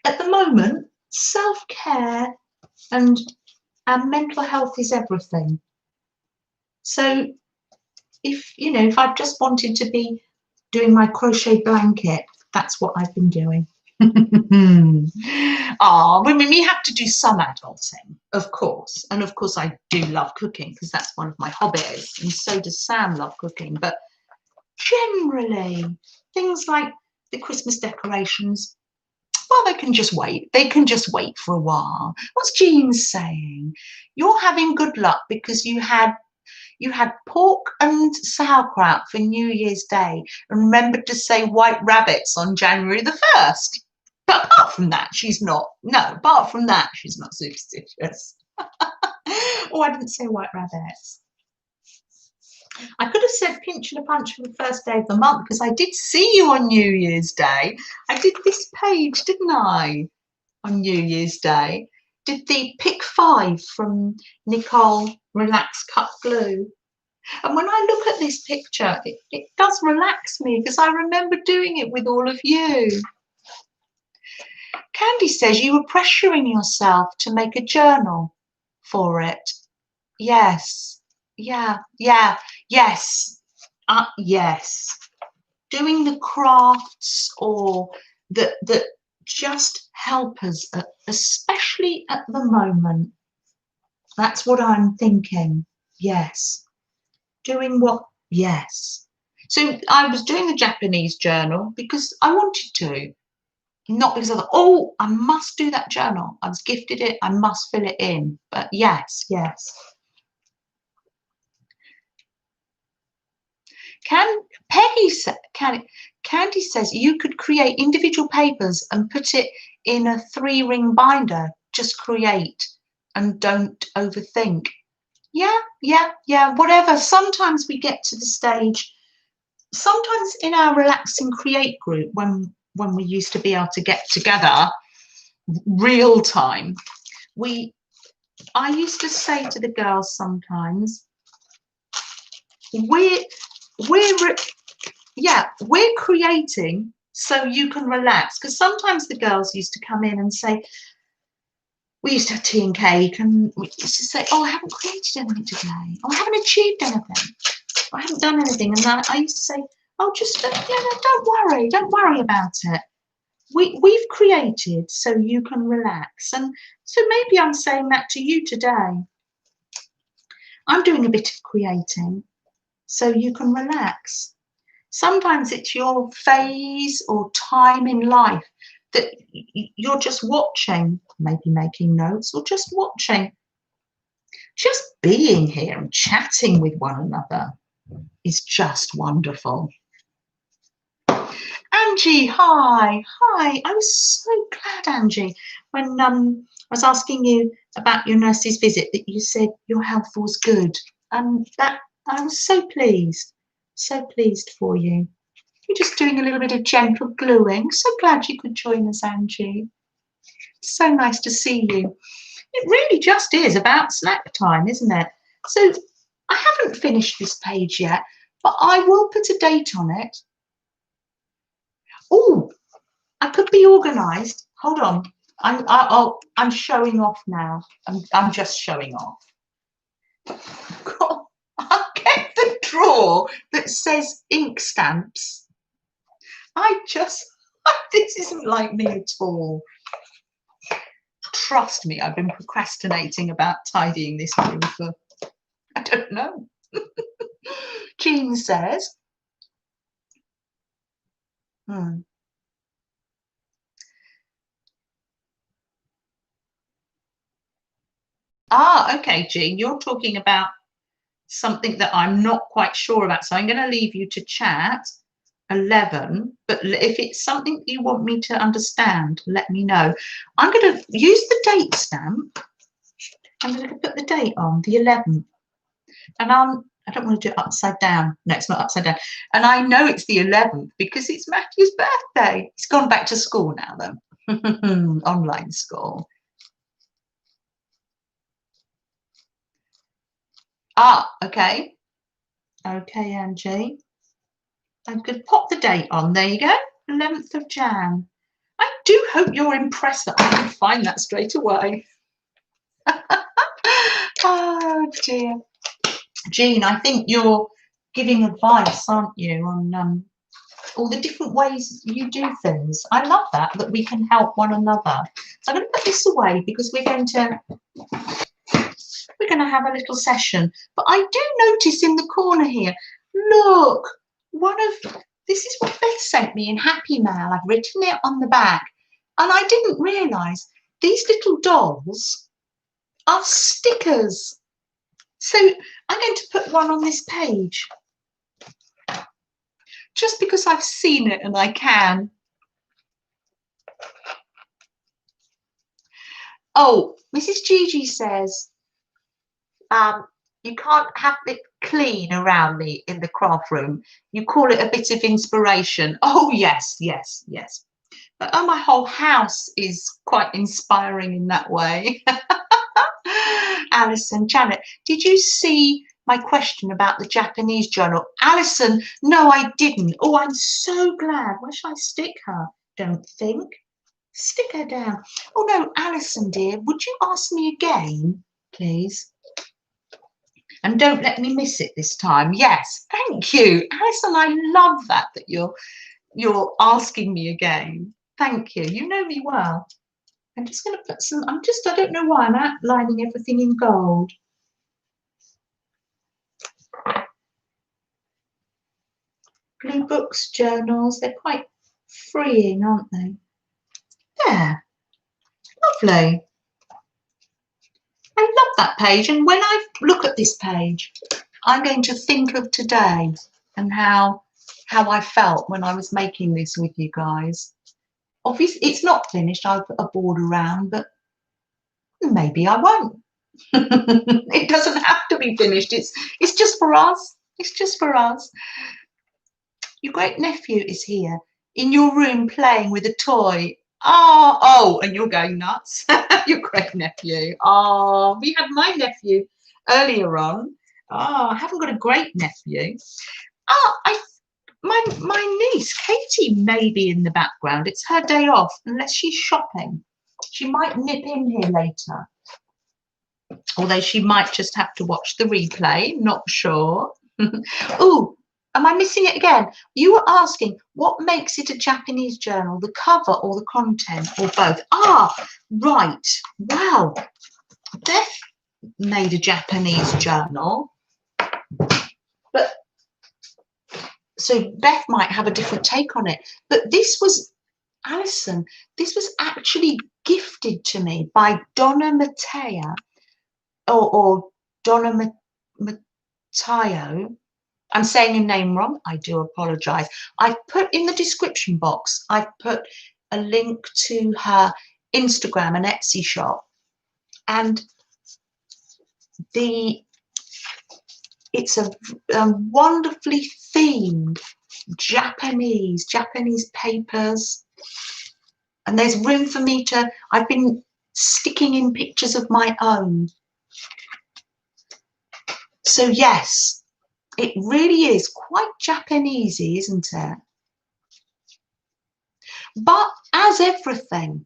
at the moment, self-care and mental health is everything. So if I've just wanted to be doing my crochet blanket, that's what I've been doing. Women, we have to do some adulting, of course. And of course, I do love cooking because that's one of my hobbies. And so does Sam love cooking. But generally, things like the Christmas decorations, well, they can just wait. They can just wait for a while. What's Jean saying? You're having good luck because you had pork and sauerkraut for New Year's Day and remembered to say white rabbits on January the 1st. But apart from that, she's not. No, apart from that, she's not superstitious. Oh, I didn't say white rabbits. I could have said pinch and a punch for the first day of the month because I did see you on New Year's Day. I did this page, didn't I, on New Year's Day? Did the pick 5 from Nicole Relax Cut Glue. And when I look at this picture, it does relax me because I remember doing it with all of you. Candi says you were pressuring yourself to make a journal for it. Yes. Yeah. Yes. Yes. Doing the crafts or that just help us, especially at the moment. That's what I'm thinking. Yes. Doing what? Yes. So I was doing the Japanese journal because I wanted to, not because I thought, oh, I must do that journal. I was gifted it. I must fill it in. But yes. Candi says you could create individual papers and put it in a 3-ring binder. Just create and don't overthink. Yeah, whatever. Sometimes we get to the stage, sometimes in our Relax and Create group, when we used to be able to get together real time, I used to say to the girls sometimes, we're creating so you can relax. Because sometimes the girls used to come in and say, we used to have tea and cake, and we used to say, oh, I haven't created anything today. Oh, I haven't achieved anything. I haven't done anything. And I used to say, oh, just, don't worry about it. We've created so you can relax. And so maybe I'm saying that to you today. I'm doing a bit of creating so you can relax. Sometimes it's your phase or time in life that you're just watching, maybe making notes or just watching. Just being here and chatting with one another is just wonderful. Angie, hi. I was so glad, Angie, when I was asking you about your nurse's visit, that you said your health was good. That I was so pleased for you. You're just doing a little bit of gentle gluing. So glad you could join us, Angie. So nice to see you. It really just is about snack time, isn't it? So I haven't finished this page yet, but I will put a date on it. Oh, I could be organised. Hold on. I'm showing off now. I'm just showing off. I'll get the drawer that says ink stamps. This isn't like me at all. Trust me, I've been procrastinating about tidying this room for, I don't know. Jean says, Ah, okay, Jean, you're talking about something that I'm not quite sure about. So I'm going to leave you to chat 11, but if it's something you want me to understand, let me know. I'm going to use the date stamp. I'm going to put the date on, the 11th. And I don't want to do it upside down. No, it's not upside down. And I know it's the 11th because it's Matthew's birthday. He's gone back to school now, though. Online school. Ah, okay. Okay, Angie. I'm going to pop the date on. There you go. 11th of Jan. I do hope you're impressed that I can find that straight away. Oh, dear. Jean, I think you're giving advice, aren't you, on all the different ways you do things. I love that we can help one another. So I'm going to put this away because we're going to have a little session. But I do notice in the corner here, look, this is what Beth sent me in Happy Mail. I've written it on the back. And I didn't realise these little dolls are stickers. So I'm going to put one on this page. Just because I've seen it and I can. Oh, Mrs. Gigi says, you can't have it clean around me in the craft room. You call it a bit of inspiration. Oh, yes, yes, yes. But my whole house is quite inspiring in that way. Alison, Janet, did you see my question about the Japanese journal? Alison, no, I didn't. Oh, I'm so glad. Where should I stick her? Don't think. Stick her down. Oh, no, Alison, dear, would you ask me again, please? And don't let me miss it this time. Yes, thank you. Alison, I love that you're asking me again. Thank you. You know me well. I'm just going to put some, I don't know why I'm outlining everything in gold. Blue books, journals, they're quite freeing, aren't they? There. Lovely. I love that page. And when I look at this page, I'm going to think of today and how I felt when I was making this with you guys. Obviously, it's not finished. I'll put a border around, but maybe I won't. It doesn't have to be finished. It's just for us. It's just for us. Your great nephew is here in your room playing with a toy. Oh, and you're going nuts. Your great nephew. Oh, we had my nephew earlier on. Oh, I haven't got a great nephew. My niece Katie may be in the background. It's her day off, unless she's shopping. She might nip in here later. Although she might just have to watch the replay, not sure. Oh, am I missing it again? You were asking what makes it a Japanese journal, the cover or the content or both? Ah, right. Wow. Beth made a Japanese journal, but so Beth might have a different take on it. But this was, Alison, this was actually gifted to me by Donna Matoi or Donna Matoi. I'm saying your name wrong. I do apologise. I've put in the description box, I've put a link to her Instagram and Etsy shop. And it's a wonderfully themed Japanese papers. And there's room for me I've been sticking in pictures of my own. So yes, it really is quite Japanesey, isn't it? But as everything,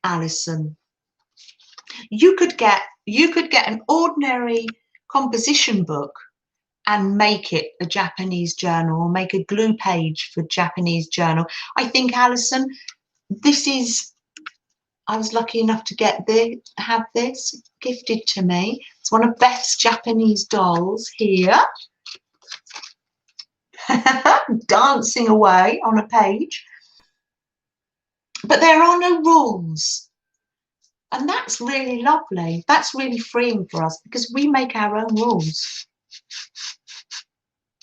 Alison, you could get an ordinary composition book and make it a Japanese journal, or make a glue page for Japanese journal. I think, Alison, I was lucky enough to have this gifted to me. It's one of Beth's Japanese dolls here. Dancing away on a page. But there are no rules. And that's really lovely. That's really freeing for us because we make our own rules.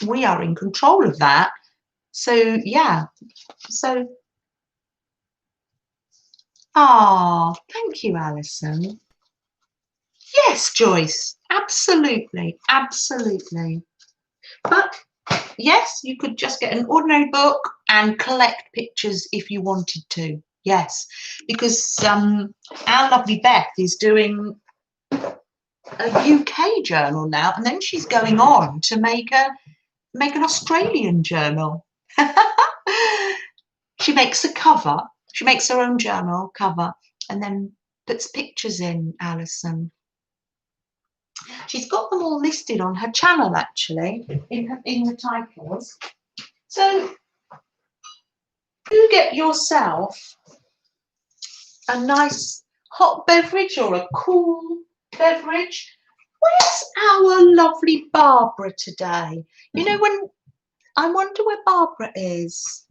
We are in control of that. So, yeah. So, thank you, Alison. Yes, Joyce. Absolutely. Absolutely. But yes, you could just get an ordinary book and collect pictures if you wanted to. Yes, because our lovely Beth is doing a UK journal now, and then she's going on to make an Australian journal. She makes a cover. She makes her own journal cover, and then puts pictures in. Alison. She's got them all listed on her channel, actually, in the titles. So you get yourself a nice hot beverage or a cool beverage. Where's our lovely Barbara today? You know, when I wonder where Barbara is.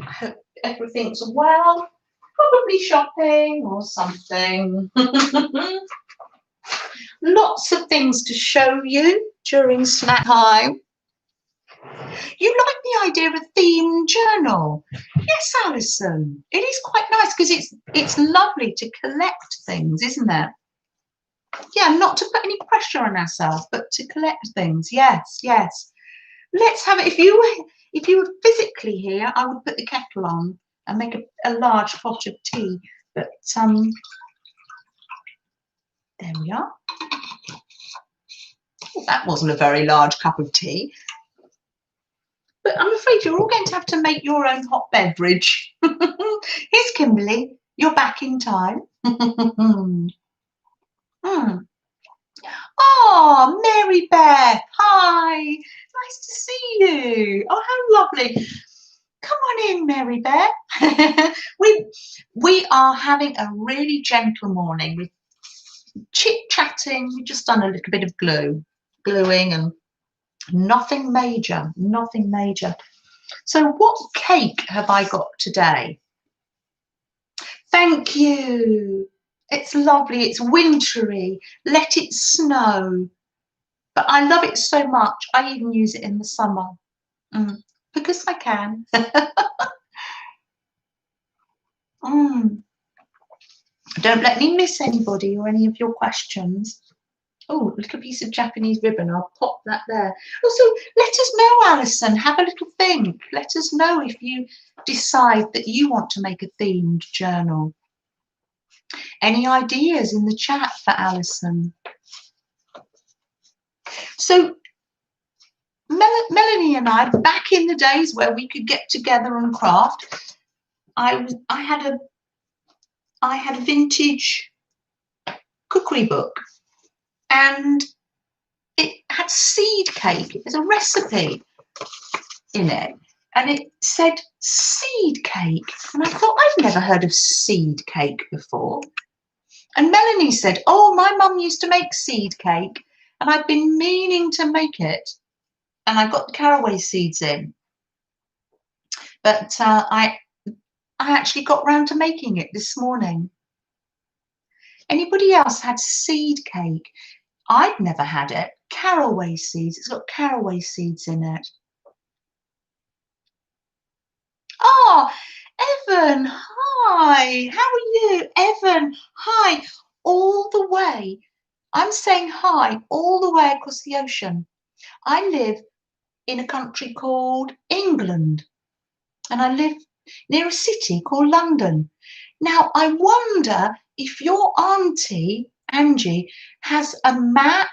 I hope everything's well. Probably shopping or something. Lots of things to show you during snack time. You like the idea of a themed journal? Yes, Alison. It is quite nice because it's lovely to collect things, isn't it? Yeah, not to put any pressure on ourselves, but to collect things. Yes, yes. Let's have it. If you were physically here, I would put the kettle on and make a large pot of tea. But there we are. Well, that wasn't a very large cup of tea. But I'm afraid you're all going to have to make your own hot beverage. Here's Kimberly. You're back in time. Oh, Mary Beth. Hi. Nice to see you. Oh, how lovely. Come on in, Mary Beth. we are having a really gentle morning with chit-chatting. We've just done a little bit of gluing and nothing major, nothing major. So what cake have I got today? Thank you. It's lovely. It's wintry. Let it snow. But I love it so much. I even use it in the summer because I can. Don't let me miss anybody or any of your questions. Oh, a little piece of Japanese ribbon. I'll pop that there. Also, let us know, Alison. Have a little think. Let us know if you decide that you want to make a themed journal. Any ideas in the chat for Alison? So, Melanie and I, back in the days where we could get together and craft, I had a vintage cookery book, and it had seed cake. There's a recipe in it, and it said seed cake, and I thought, I've never heard of seed cake before. And Melanie said, oh, my mum used to make seed cake, and I've been meaning to make it, and I got the caraway seeds in, but I actually got round to making it this morning. Anybody else had seed cake? I'd never had it. Caraway seeds. It's got caraway seeds in it. Oh, Evan, hi. How are you? Evan, hi. All the way. I'm saying hi all the way across the ocean. I live in a country called England, and I live near a city called London. Now, I wonder if your auntie, Angie, has a map.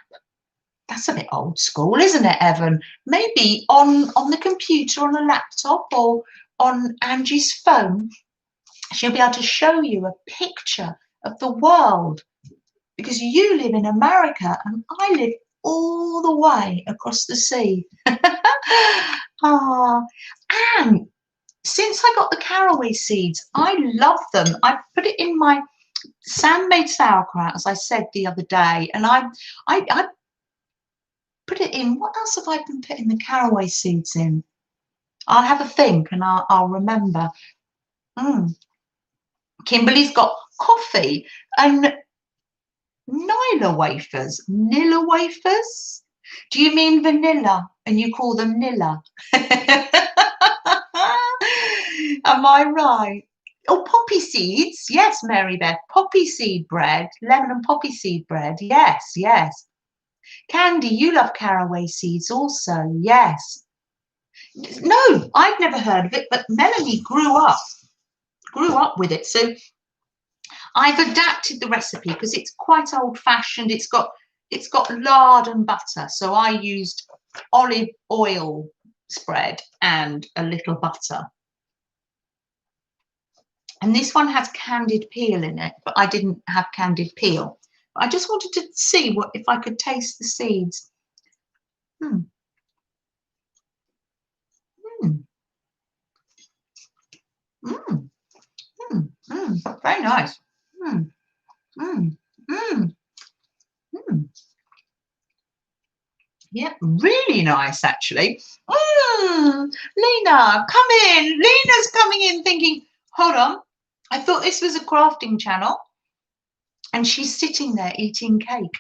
That's a bit old school, isn't it, Evan? Maybe on the computer, on a laptop, or on Angie's phone, she'll be able to show you a picture of the world, because you live in America and I live all the way across the sea. And since I got the caraway seeds, I love them. I put it in my Sam-made sauerkraut, as I said the other day, and I put it in. What else have I been putting the caraway seeds in? I'll have a think and I'll remember. Kimberly's got coffee and Nilla wafers. Nilla wafers? Do you mean vanilla and you call them Nilla? Am I right? Oh, poppy seeds. Yes, Mary Beth. Poppy seed bread. Lemon and poppy seed bread. Yes, yes. Candi, you love caraway seeds also. Yes. No, I've never heard of it, but Melanie grew up with it. So I've adapted the recipe because it's quite old fashioned. It's got lard and butter. So I used olive oil spread and a little butter. And this one has candied peel in it, but I didn't have candied peel. I just wanted to see if I could taste the seeds. Mm. Mm. Mm. Mm. Mm. Very nice. Mm. Mm. Mm. Mm. Yeah, really nice actually. Lena, come in. Lena's coming in thinking, hold on, I thought this was a crafting channel. And she's sitting there eating cake.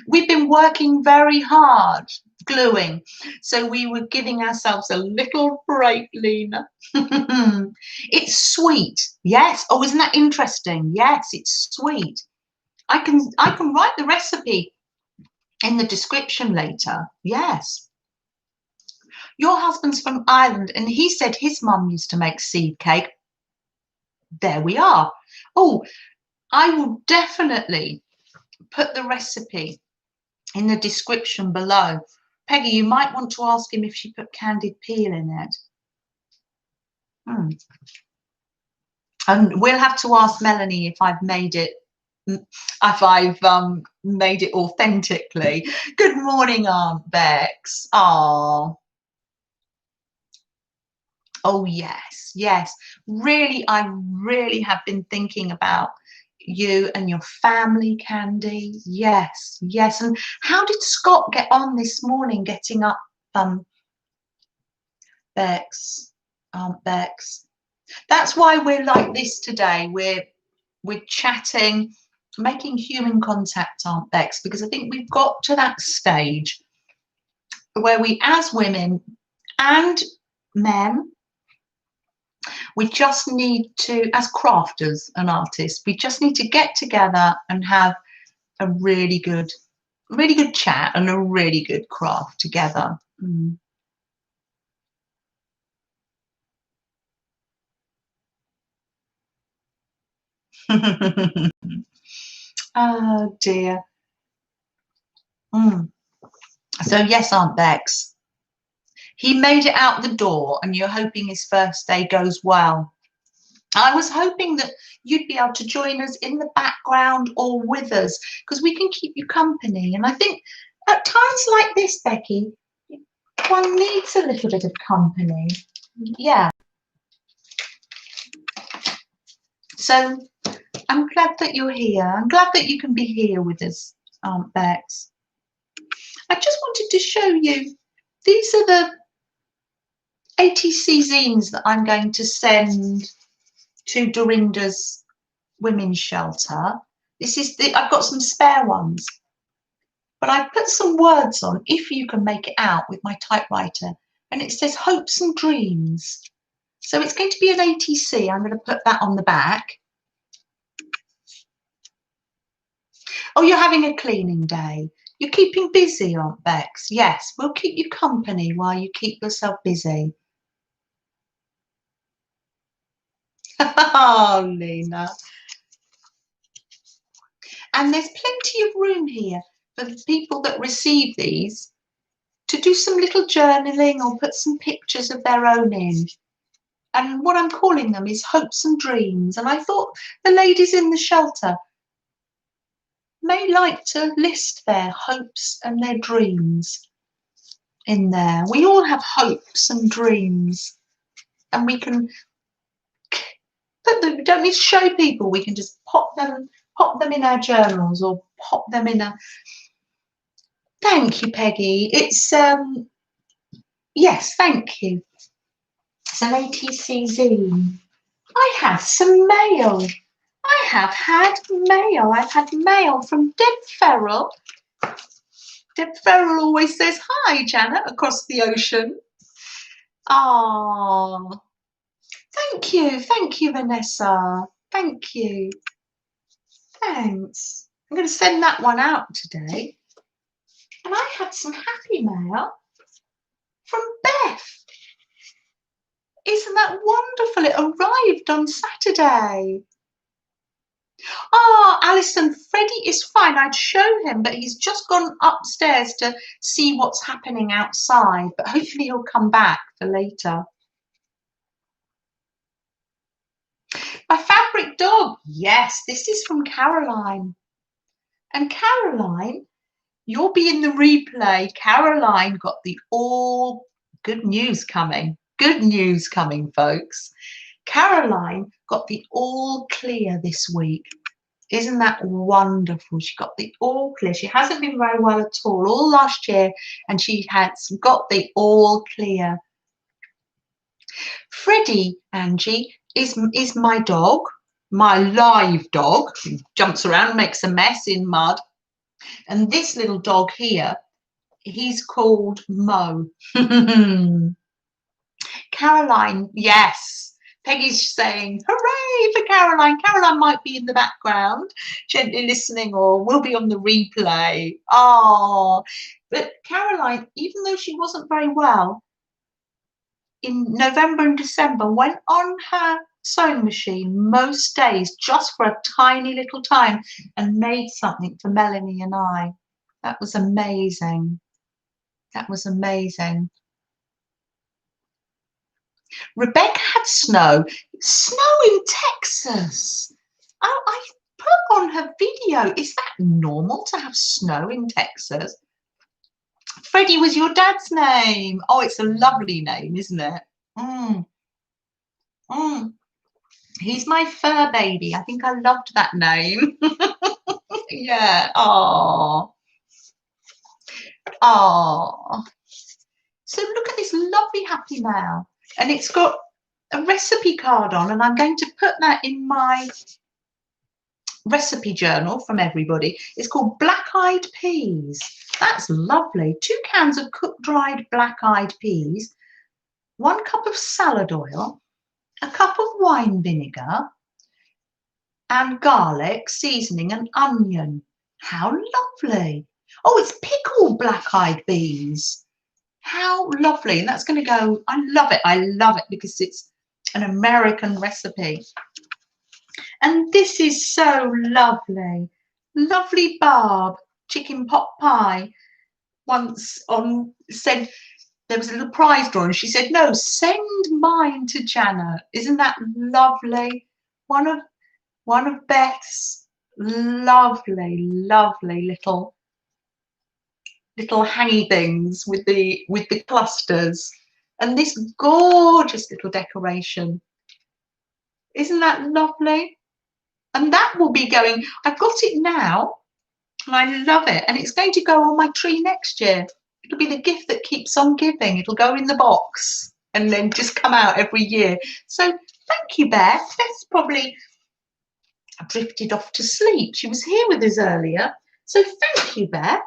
We've been working very hard gluing. So we were giving ourselves a little break, Lena. It's sweet. Yes. Oh, isn't that interesting? Yes, it's sweet. I can write the recipe in the description later. Yes. Your husband's from Ireland and he said his mum used to make seed cake. There we are. Oh, I will definitely put the recipe in the description below. Peggy, you might want to ask him if she put candied peel in it. And we'll have to ask Melanie if I've made it authentically. Good morning, Aunt Bex. Oh yes, yes. Really, I really have been thinking about you and your family, Candi. Yes, yes. And how did Scott get on this morning, getting up, Bex, Aunt Bex? That's why we're like this today. We're chatting, making human contact, Aunt Bex, because I think we've got to that stage where we, as women and men, we just need to, as crafters and artists, we just need to get together and have a really good chat and a really good craft together. Oh dear. So yes, Aunt Bex, he made it out the door and you're hoping his first day goes well. I was hoping that you'd be able to join us in the background or with us because we can keep you company. And I think at times like this, Becky, one needs a little bit of company. Yeah. So I'm glad that you're here. I'm glad that you can be here with us, Aunt Bex. I just wanted to show you, these are the ATC zines that I'm going to send to Dorinda's women's shelter. I've got some spare ones, but I put some words on, if you can make it out, with my typewriter, and it says hopes and dreams. So it's going to be an ATC. I'm going to put that on the back. Oh, you're having a cleaning day. You're keeping busy, Aunt Bex. Yes, we'll keep you company while you keep yourself busy. Oh, Lena. And there's plenty of room here for the people that receive these to do some little journaling or put some pictures of their own in. And what I'm calling them is hopes and dreams. And I thought the ladies in the shelter may like to list their hopes and their dreams in there. We all have hopes and dreams, and we can put them, we don't need to show people, we can just pop them in our journals or pop them in a. Thank you, Peggy. It's yes, thank you. It's an ATC zine. I had some mail. I have had mail. I've had mail from Deb Ferrell. Deb Ferrell always says hi, Janet, across the ocean. Oh, thank you, Vanessa. Thank you. Thanks. I'm going to send that one out today. And I had some happy mail from Beth. Isn't that wonderful? It arrived on Saturday. Oh, Alison, Freddie is fine. I'd show him, but he's just gone upstairs to see what's happening outside. But hopefully he'll come back for later. My fabric dog. Yes, this is from Caroline. And Caroline, you'll be in the replay. Caroline got the all good news coming. Good news coming, folks. Caroline got the all clear this week. Isn't that wonderful? She got the all clear. She hasn't been very well at all last year, and she has got the all clear. Freddie, Angie, is my dog, my live dog, who jumps around, makes a mess in mud. And this little dog here, he's called Mo. Caroline, yes. Peggy's saying, hooray for Caroline. Caroline might be in the background, gently listening, or will be on the replay. Oh, but Caroline, even though she wasn't very well, in November and December, went on her sewing machine most days just for a tiny little time and made something for Melanie and I. That was amazing. That was amazing. Rebecca had snow in Texas. I put on her video. Is that normal to have snow in Texas? Freddie was your dad's name. Oh, it's a lovely name, isn't it? He's my fur baby. I think I loved that name. Yeah. Oh. Oh. So look at this lovely happy mail. And it's got a recipe card on, and I'm going to put that in my recipe journal from everybody. It's called black-eyed peas. That's lovely. 2 cans of cooked dried black-eyed peas, 1 cup of salad oil, a cup of wine vinegar, and garlic, seasoning, and onion. How lovely. Oh, it's pickled black-eyed peas. How lovely. And that's going to go, I love it because it's an American recipe. And this is so lovely. Lovely Barb, chicken pot pie, once said there was a little prize draw, and she said, no, send mine to Janet. Isn't that lovely? One of Beth's lovely little hangy things with the clusters, and this gorgeous little decoration. Isn't that lovely? And that will be going, I've got it now and I love it, and it's going to go on my tree next year. It'll be the gift that keeps on giving. It'll go in the box and then just come out every year. So thank you, Beth. Beth's probably drifted off to sleep. She was here with us earlier. So thank you, Beth.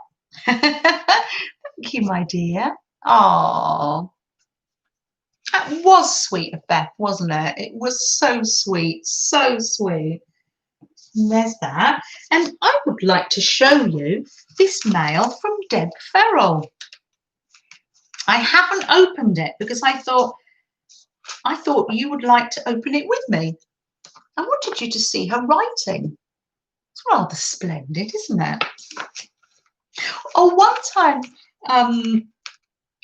Thank you, my dear. Oh, that was sweet of Beth, wasn't it? It was so sweet, so sweet. And there's that. And I would like to show you this mail from Deb Ferrell. I haven't opened it because I thought you would like to open it with me. I wanted you to see her writing. It's rather splendid, isn't it? Oh, one time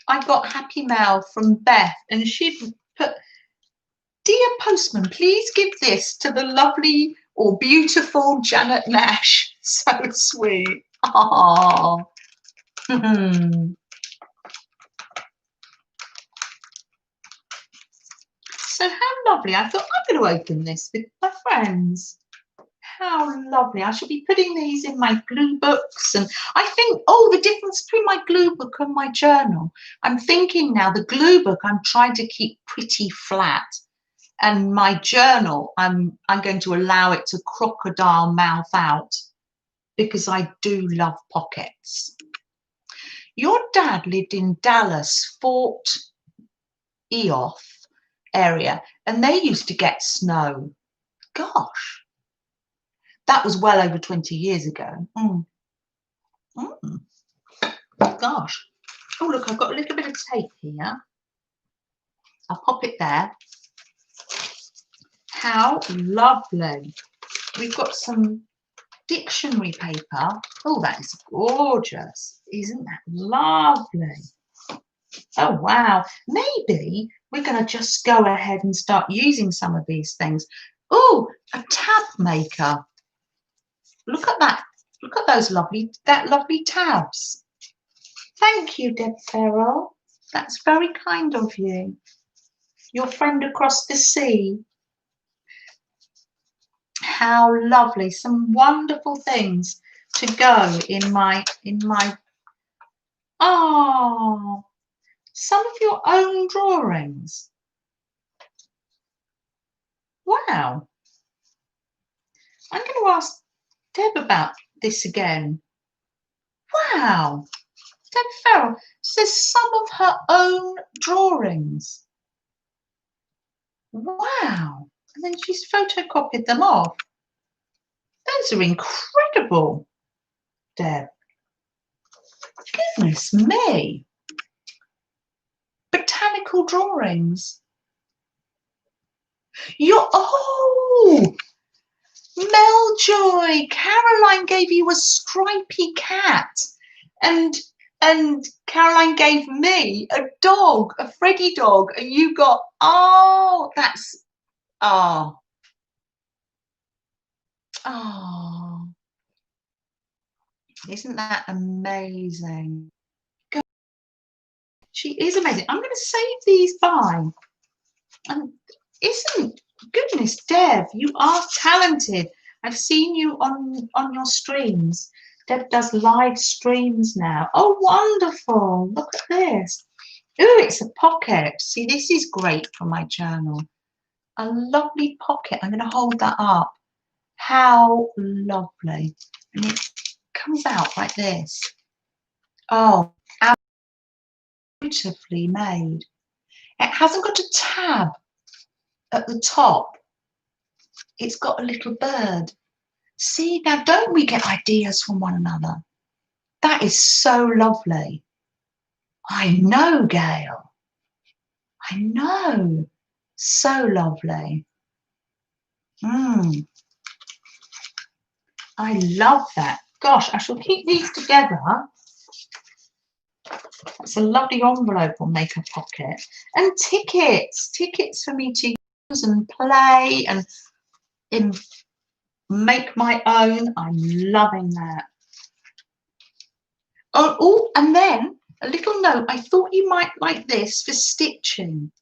I got happy mail from Beth, and she put, dear postman, please give this to the lovely or beautiful Janet Nash. So sweet. Oh. So how lovely. I thought, I'm going to open this with my friends. How lovely. I should be putting these in my glue books. And I think, oh, the difference between my glue book and my journal. I'm thinking now the glue book I'm trying to keep pretty flat. And my journal, I'm going to allow it to crocodile mouth out because I do love pockets. Your dad lived in Dallas, Fort Eoth area, and they used to get snow. Gosh, that was well over 20 years ago. Gosh. Oh, look, I've got a little bit of tape here. I'll pop it there. How lovely. We've got some dictionary paper. Oh, that is gorgeous. Isn't that lovely? Oh, wow. Maybe we're going to just go ahead and start using some of these things. Oh, a tab maker. Look at that. Look at those lovely tabs. Thank you, Deb Farrell. That's very kind of you. Your friend across the sea. How lovely. Some wonderful things to go in my oh, some of your own drawings. Wow. I'm going to ask Deb about this again. Wow. Deb Farrell says some of her own drawings. Wow. And then she's photocopied them off. Those are incredible, Deb. Goodness me. Botanical drawings. Oh, Meljoy, Caroline gave you a stripy cat, and Caroline gave me a dog, a Freddy dog, and you got, oh, that's, oh, isn't that amazing? God, she is amazing. I'm going to save these by, and goodness, Deb, you are talented. I've seen you on your streams. Deb does live streams now. Oh, wonderful. Look at this. Oh, it's a pocket. See, this is great for my journal. A lovely pocket. I'm going to hold that up. How lovely. And it comes out like this. Oh, beautifully made. It hasn't got a tab at the top. It's got a little bird. See, now don't we get ideas from one another? That is so lovely. I know, Gail. I know. So lovely. I love that. Gosh, I shall keep these together. It's a lovely envelope will make a pocket. And tickets for me to use and play and make my own. I'm loving that. Oh, and then a little note. I thought you might like this for stitching.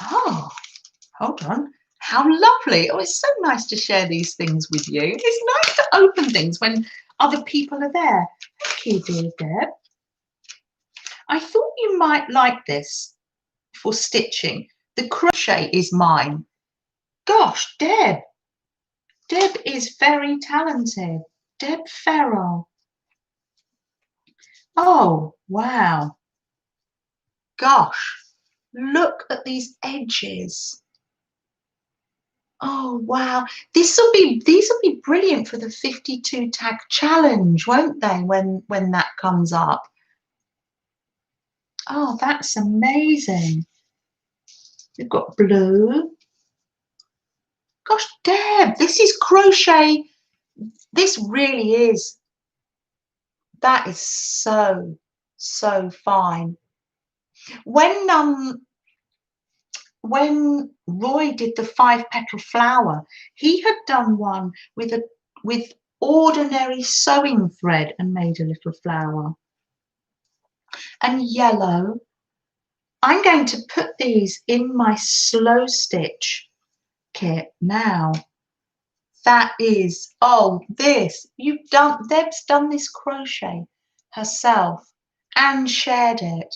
Oh, hold on. How lovely. Oh, it's so nice to share these things with you. It's nice to open things when other people are there. Thank you, dear Deb. I thought you might like this for stitching. The crochet is mine. Gosh, Deb. Deb is very talented. Deb Farrell. Oh, wow. Gosh, look at these edges. Oh, wow. These will be brilliant for the 52 tag challenge, won't they, when that comes up? Oh, that's amazing. We've got blue. Gosh, Deb, this is crochet. This really is. That is so, so fine. When Roy did the 5-petal flower, he had done one with ordinary sewing thread and made a little flower. And yellow. I'm going to put these in my slow stitch kit now. That is, oh, this, Deb's done this crochet herself and shared it.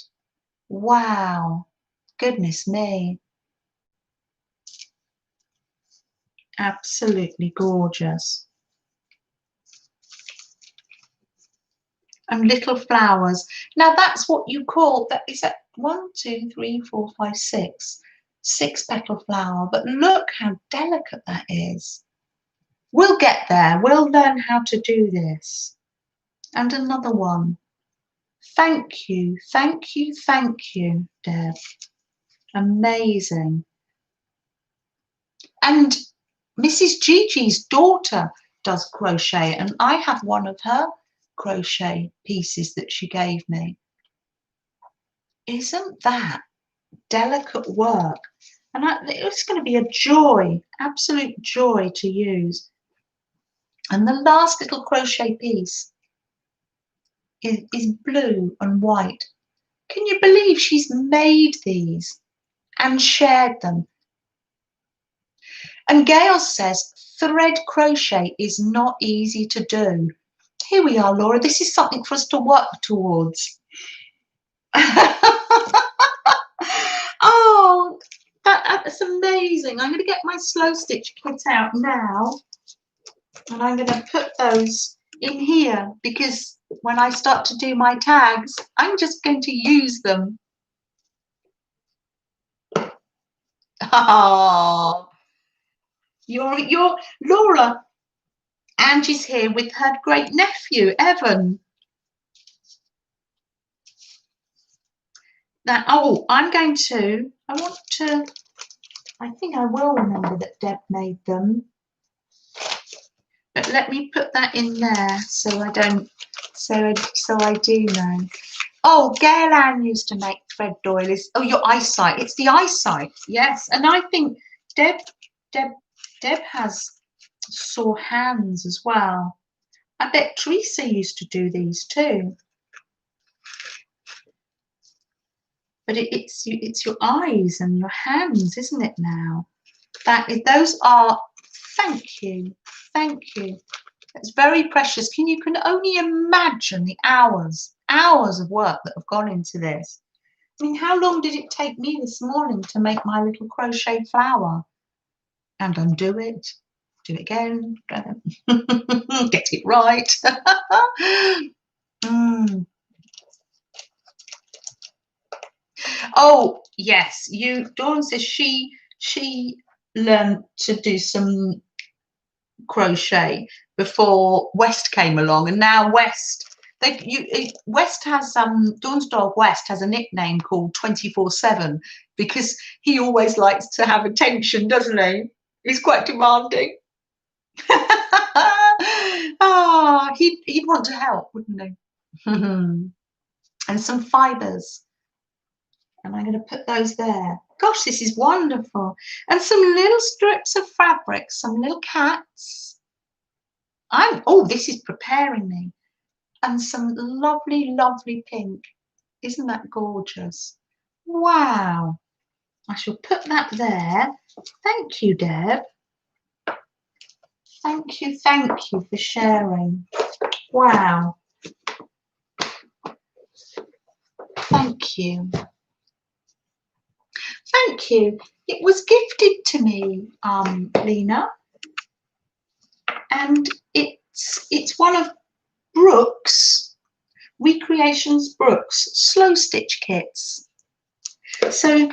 Wow, goodness me. Absolutely gorgeous. And little flowers. Now that's what you call that. Is that 1, 2, 3, 4, 5, 6? 6-petal flower. But look how delicate that is. We'll get there. We'll learn how to do this. And another one. Thank you, thank you, thank you, Deb. Amazing. And Mrs. Gigi's daughter does crochet, and I have one of her crochet pieces that she gave me. Isn't that delicate work? And it's going to be a joy, absolute joy to use. And the last little crochet piece is blue and white. Can you believe she's made these and shared them? And Gail says, thread crochet is not easy to do. Here we are, Laura. This is something for us to work towards. Oh, that's amazing. I'm going to get my slow stitch kit out now. And I'm going to put those in here because when I start to do my tags, I'm just going to use them. Oh, you're Laura. Angie's here with her great nephew, Evan. Now, oh, I think I will remember that Deb made them. But let me put that in there so I don't, so I do know. Oh, Gail Ann used to make thread doilies. Oh, your eyesight. It's the eyesight. Yes. And I think Deb has sore hands as well. I bet Teresa used to do these too. But it's your eyes and your hands, isn't it now? Those are, thank you. It's very precious. You can only imagine the hours of work that have gone into this. I mean, how long did it take me this morning to make my little crochet flower? And undo it, do it again, get it right. Oh yes, Dawn says she learned to do some crochet before West came along, and now West has Dawn's dog West has a nickname called 24/7 because he always likes to have attention, doesn't he? He's quite demanding. Oh, he'd want to help, wouldn't he? And some fibres. And I'm going to put those there. Gosh, this is wonderful. And some little strips of fabric, some little cats. Oh, this is preparing me. And some lovely, lovely pink. Isn't that gorgeous? Wow. I shall put that there. Thank you, Deb. Thank you for sharing. Wow. Thank you. Thank you. It was gifted to me, Lena, and it's one of Brooks, Recreations Brooks slow stitch kits. So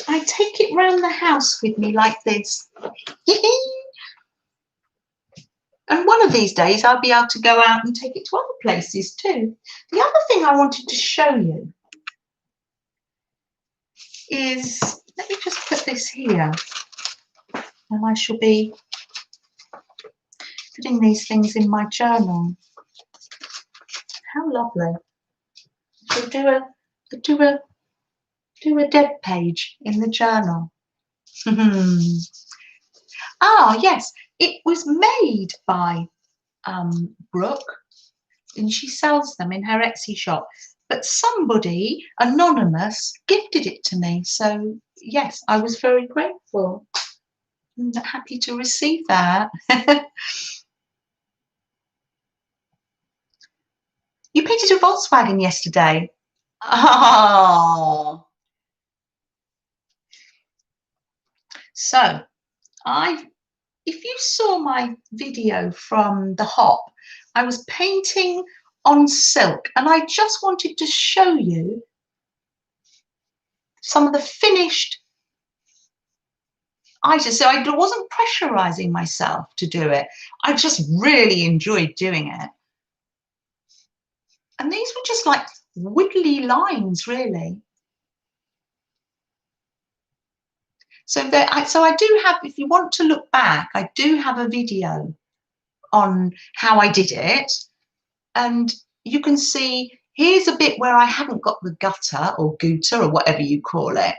I take it round the house with me like this. And one of these days I'll be able to go out and take it to other places too. The other thing I wanted to show you is, let me just put this here, and I shall be putting these things in my journal. How lovely. I'll do a Deb page in the journal. Ah, yes, it was made by Brooke, and she sells them in her Etsy shop. But somebody anonymous gifted it to me. So yes, I was very grateful. I'm happy to receive that. You painted a Volkswagen yesterday. Oh. So if you saw my video from the hop, I was painting on silk, and I just wanted to show you some of the finished items. So I wasn't pressurizing myself to do it. I just really enjoyed doing it. And these were just like wiggly lines, really. So I do have, if you want to look back, I do have a video on how I did it. And you can see, here's a bit where I haven't got the gutter or gutter or whatever you call it.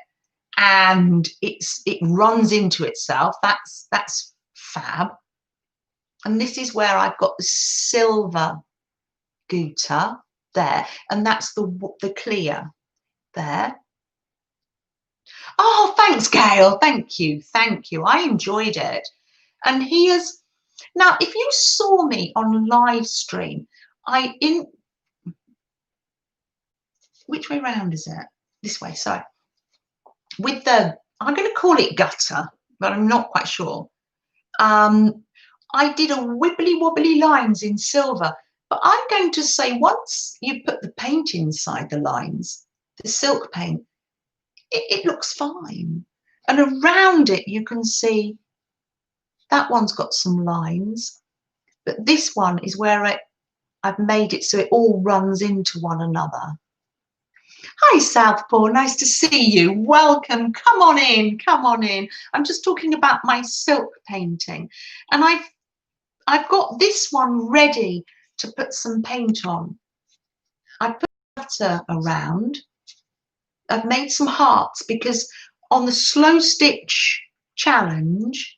And it runs into itself. That's fab. And this is where I've got the silver gutter there. And that's the clear there. Oh, thanks, Gail. Thank you. Thank you. I enjoyed it. And here's, now, if you saw me on live stream, which way round is it? This way, sorry. With I'm going to call it gutter, but I'm not quite sure. I did a wibbly wobbly lines in silver, but I'm going to say once you put the paint inside the lines, the silk paint, it looks fine. And around it, you can see that one's got some lines, but this one is where I've made it so it all runs into one another. Hi, Southpaw, nice to see you. Welcome, come on in, come on in. I'm just talking about my silk painting. And I've got this one ready to put some paint on. I put butter around. I've made some hearts because on the slow stitch challenge,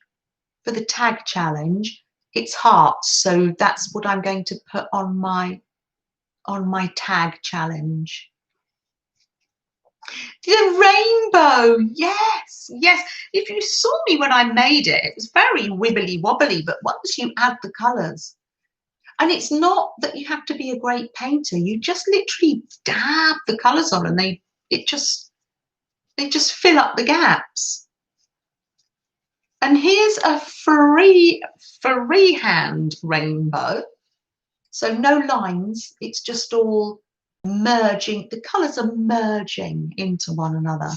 for the tag challenge, it's hearts. So that's what I'm going to put on my tag challenge. The rainbow, yes, yes. If you saw me when I made it, it was very wibbly wobbly, but once you add the colours, and it's not that you have to be a great painter, you just literally dab the colours on and they just fill up the gaps. And here's a freehand rainbow. So no lines, it's just all merging, the colours are merging into one another.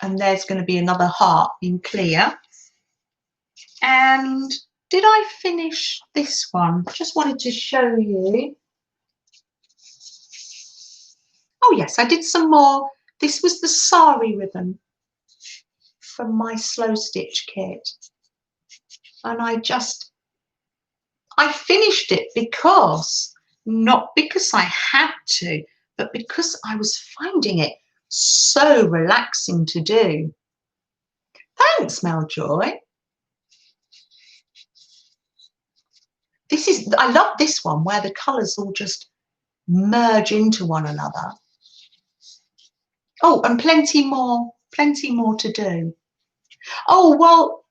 And there's going to be another heart in clear. And did I finish this one? Just wanted to show you. Oh yes, I did some more. This was the sari ribbon from my slow stitch kit. And I finished it because, not because I had to, but because I was finding it so relaxing to do. Thanks, Meljoy. I love this one where the colours all just merge into one another. Oh, and plenty more to do. Oh, well,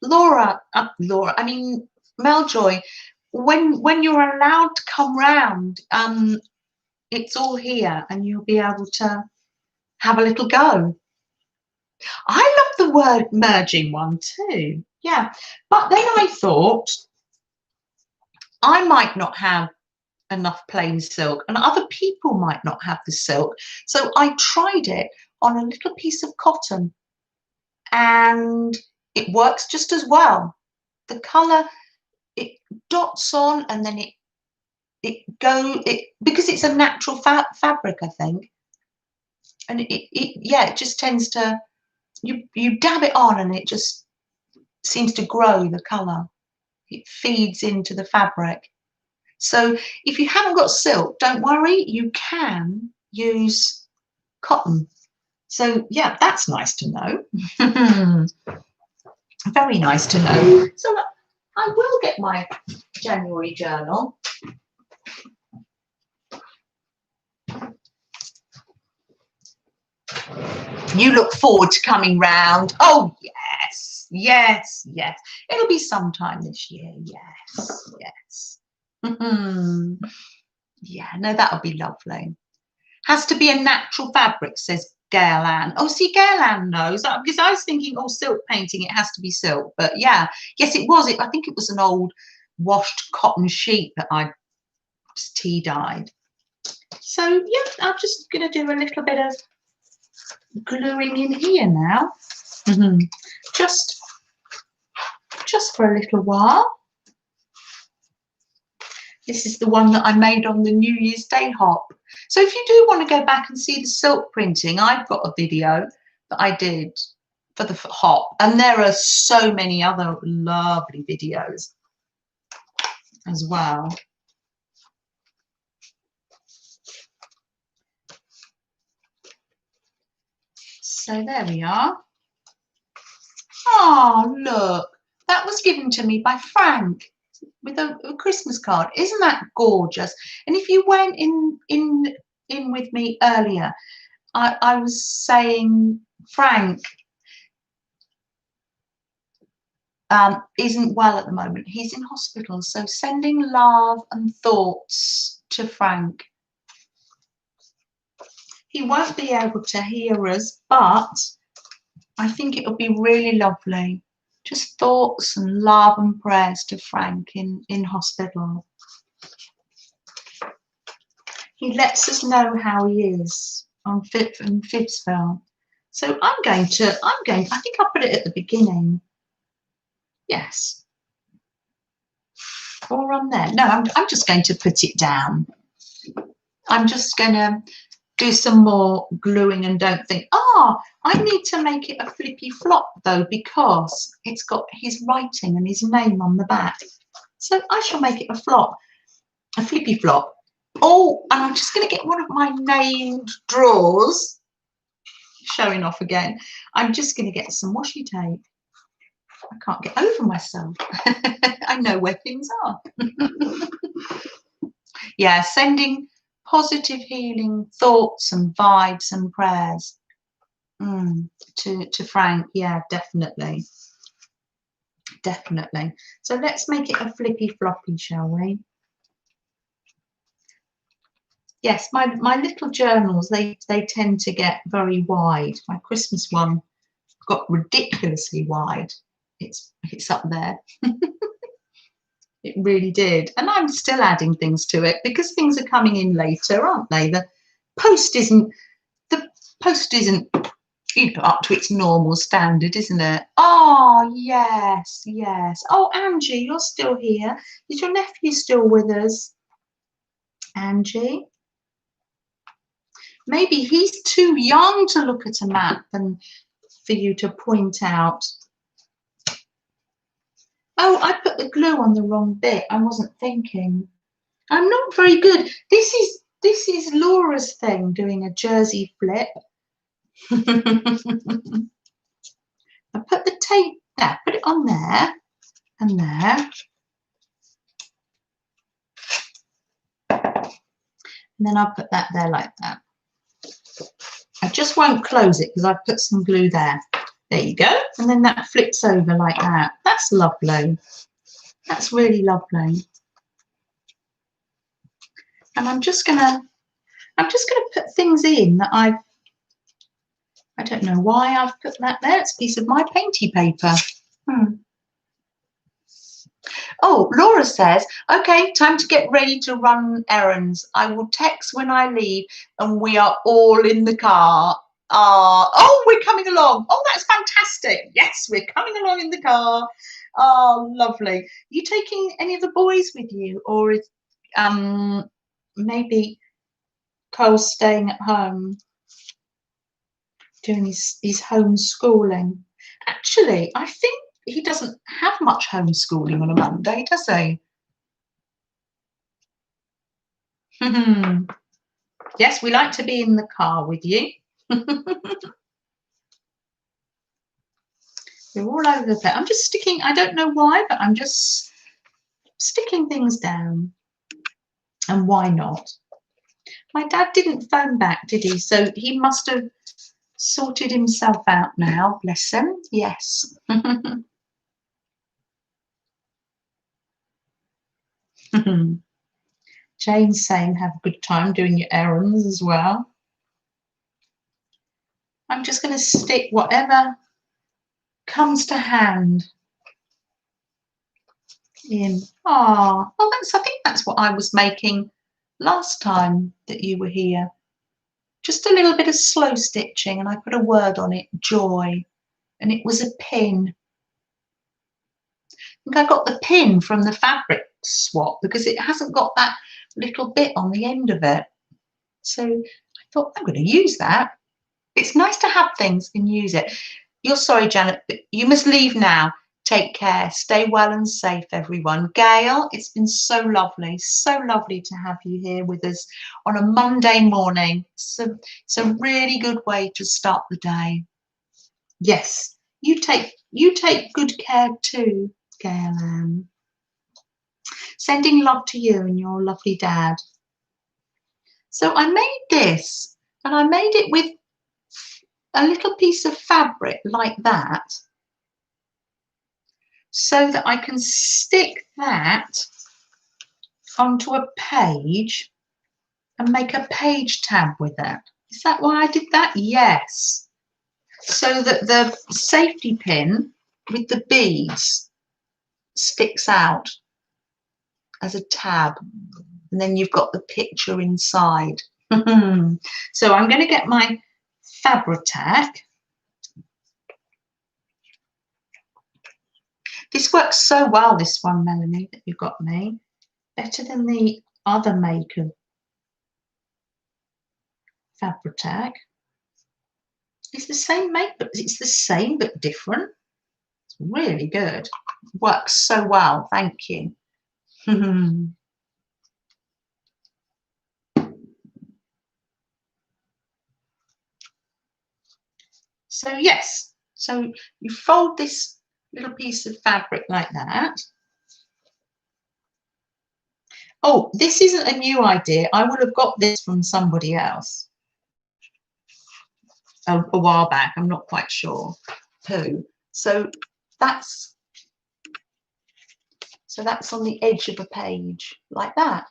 Meljoy, when you're allowed to come round, it's all here and you'll be able to have a little go. I love the word merging one too. Yeah, but then I thought I might not have enough plain silk and other people might not have the silk. So I tried it on a little piece of cotton and it works just as well. The colour, it dots on and then because it's a natural fabric, I think. And it just tends to, you dab it on and it just seems to grow the colour. It feeds into the fabric. So if you haven't got silk, don't worry, you can use cotton. So yeah, that's nice to know. Very nice to know. So I will get my January journal. You look forward to coming round. Oh, yes, yes, yes. It'll be sometime this year. Yes, yes. Yeah, no, that'll be lovely. Has to be a natural fabric, says Gail Ann. Oh, see, Gail Ann knows, because I was thinking, oh, silk painting, it has to be silk. But yeah, yes, it was. I think it was an old washed cotton sheet that I tea dyed. So yeah, I'm just going to do a little bit of gluing in here now. Just for a little while. This is the one that I made on the New Year's Day hop. So if you do want to go back and see the silk printing, I've got a video that I did for the hop, and there are so many other lovely videos as well. So there we are. Oh, look, that was given to me by Frank with a Christmas card. Isn't that gorgeous? And if you went in with me earlier, I was saying Frank isn't well at the moment. He's in hospital. So sending love and thoughts to Frank. He won't be able to hear us, but I think it'll be really lovely. Just thoughts and love and prayers to Frank in hospital. He lets us know how he is on Fibsville. So I think I'll put it at the beginning. Yes. Or on there. No, I'm just going to put it down. I'm just going to do some more gluing and don't think, I need to make it a flippy flop though, because it's got his writing and his name on the back. So I shall make it a flippy flop. Oh, and I'm just going to get one of my named drawers, showing off again. I'm just going to get some washi tape. I can't get over myself. I know where things are. Yeah, sending positive healing thoughts and vibes and prayers to Frank. Yeah, definitely. Definitely. So let's make it a flippy floppy, shall we? Yes, my little journals, they tend to get very wide. My Christmas one got ridiculously wide. It's up there. It really did. And I'm still adding things to it because things are coming in later, aren't they? The post isn't up to its normal standard, isn't it? Oh, yes, yes. Oh, Angie, you're still here. Is your nephew still with us? Angie? Maybe he's too young to look at a map and for you to point out. Oh, I put the glue on the wrong bit. I wasn't thinking. I'm not very good. This is Laura's thing, doing a jersey flip. I put the tape there, put it on there and there. And then I'll put that there like that. I just won't close it because I've put some glue there. There you go. And then that flips over like that. That's lovely. That's really lovely. And I'm just gonna put things in that I don't know why I've put that there. It's a piece of my painty paper. Oh, Laura says, okay, time to get ready to run errands. I will text when I leave and we are all in the car. Oh, we're coming along. Oh, that's fantastic. Yes, we're coming along in the car. Oh, lovely. Are you taking any of the boys with you, or is maybe Cole's staying at home doing his homeschooling? Actually, I think he doesn't have much homeschooling on a Monday, does he? Yes, we like to be in the car with you. We're all over the place. I'm just sticking, I don't know why, but I'm just sticking things down. And why not? My dad didn't phone back, did he? So he must have sorted himself out now, bless him. Yes. Jane's saying have a good time doing your errands as well. I'm just going to stick whatever comes to hand in. Ah, well, I think that's what I was making last time that you were here. Just a little bit of slow stitching, and I put a word on it, joy, and it was a pin. I think I got the pin from the fabric swap because it hasn't got that little bit on the end of it. So I thought, I'm going to use that. It's nice to have things and use it. You're sorry, Janet, but you must leave now. Take care. Stay well and safe, everyone. Gail, it's been so lovely to have you here with us on a Monday morning. It's a really good way to start the day. Yes, you take good care too, Gail Ann. Sending love to you and your lovely dad. So I made this, and I made it with a little piece of fabric like that, so that I can stick that onto a page and make a page tab with it. Is that why I did that? Yes. So that the safety pin with the beads sticks out as a tab, and then you've got the picture inside. So I'm going to get my Fabri-Tac. This works so well, this one, Melanie, that you got me. Better than the other make of Fabri-Tac. It's the same make, but it's the same but different. It's really good. Works so well, thank you. So yes, so you fold this little piece of fabric like that. Oh, this isn't a new idea. I would have got this from somebody else a while back. I'm not quite sure who. So that's on the edge of a page like that.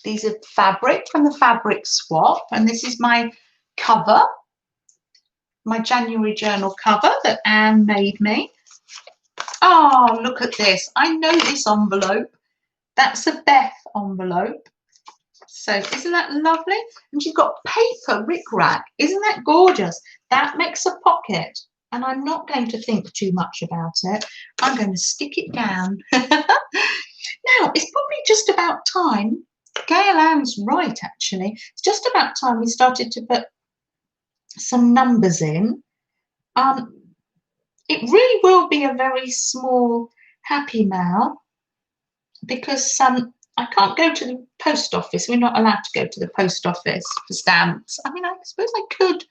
These are fabric from the fabric swap, and this is my cover, my January journal cover that Anne made me. Oh, look at this. I know this envelope. That's a Beth envelope. So isn't that lovely? And you've got paper rickrack. Isn't that gorgeous? That makes a pocket. And I'm not going to think too much about it. I'm going to stick it down. Now, it's probably just about time. Gail Ann's right, actually. It's just about time we started to put some numbers in. It really will be a very small Happy Mail because I can't go to the post office. We're not allowed to go to the post office for stamps. I mean, I suppose I could.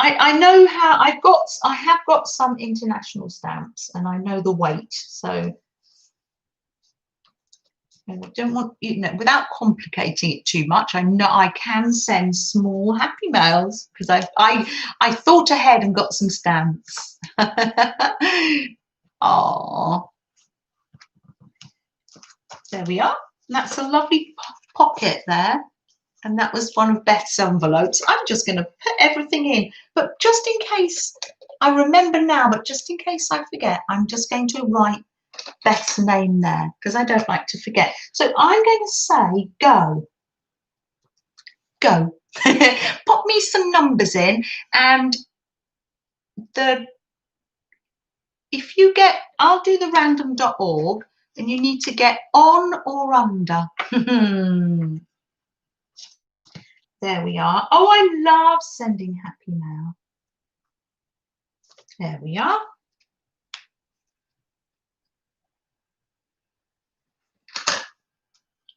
I know how I have got some international stamps, and I know the weight. So I don't want, without complicating it too much. I know I can send small Happy Mails because I thought ahead and got some stamps. Oh, there we are. That's a lovely pocket there. And that was one of Beth's envelopes. I'm just going to put everything in. But just in case, I remember now, but just in case I forget, I'm just going to write Beth's name there because I don't like to forget. So I'm going to say go. Go. Pop me some numbers in, and if you get, I'll do the random.org, and you need to get on or under. There we are. Oh, I love sending Happy Mail. There we are.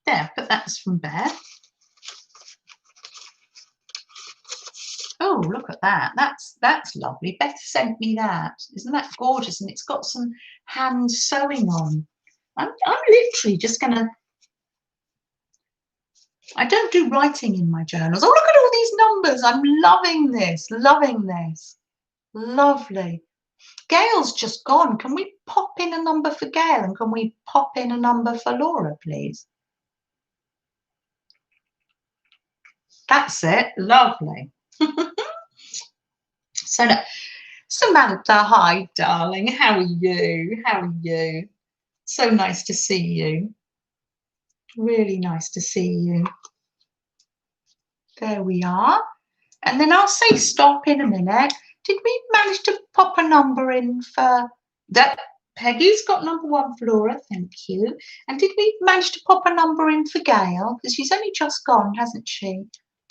There, but that's from Beth. Oh, look at that. That's lovely. Beth sent me that. Isn't that gorgeous? And it's got some hand sewing on. I'm literally just going to, I don't do writing in my journals. Oh, look at all these numbers. I'm loving this, loving this. Lovely. Gail's just gone. Can we pop in a number for Gail, and can we pop in a number for Laura, please? That's it. Lovely. So, Samantha, hi, darling. How are you? How are you? So nice to see you. Really nice to see you. There we are. And then I'll say stop in a minute. Did we manage to pop a number in for that? Peggy's got number 1 for Laura, thank you. And did we manage to pop a number in for Gail? Because she's only just gone, hasn't she?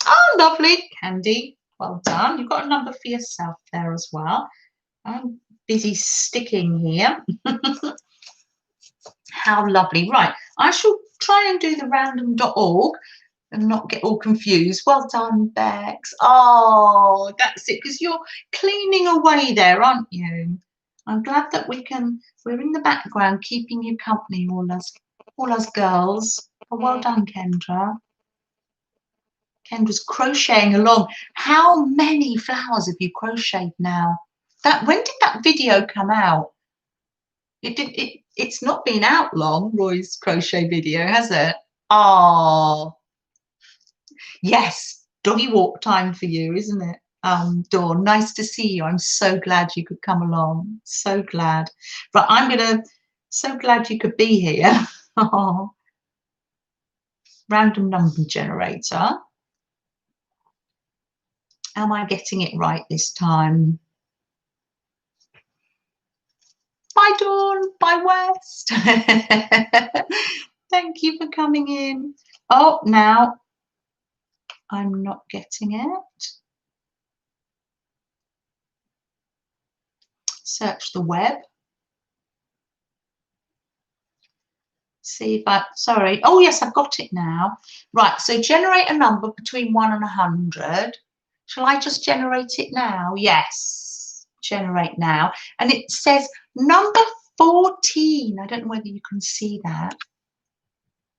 Oh, lovely, Candi. Well done. You've got a number for yourself there as well. I'm busy sticking here. How lovely. Right, I shall try and do the random.org and not get all confused. Well done, Bex. Oh, that's it, because you're cleaning away there, aren't you? I'm glad that we're in the background keeping you company, all us girls. Oh, well done, Kendra. Kendra's crocheting along. How many flowers have you crocheted now? When did that video come out? It's not been out long, Roy's crochet video, has it? Oh, yes, doggy walk time for you, isn't it? Dawn, nice to see you. I'm so glad you could come along. So glad. But so glad you could be here. Oh, random number generator. Am I getting it right this time? Bye, Dawn. Bye, West. Thank you for coming in. Oh, now I'm not getting it. Search the web. See if sorry. Oh, yes, I've got it now. Right, so generate a number between 1 and 100. Shall I just generate it now? Yes, generate now. And it says number 14. I don't know whether you can see that.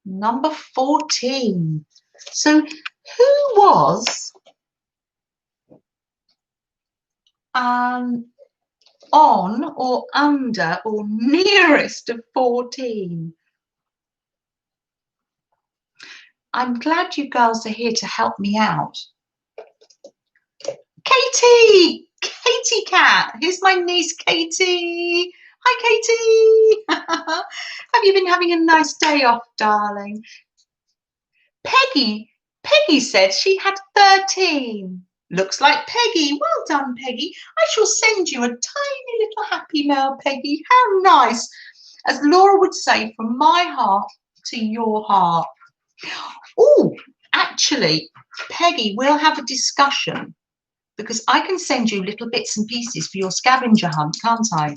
Number 14. So who was on or under or nearest of 14? I'm glad you girls are here to help me out. Katie! Katie Cat! Here's my niece, Katie. Hi, Katie. Have you been having a nice day off, darling? Peggy said she had 13. Looks like Peggy. Well done, Peggy. I shall send you a tiny little happy mail, Peggy. How nice. As Laura would say, from my heart to your heart. Oh, actually, Peggy, we'll have a discussion because I can send you little bits and pieces for your scavenger hunt, can't I?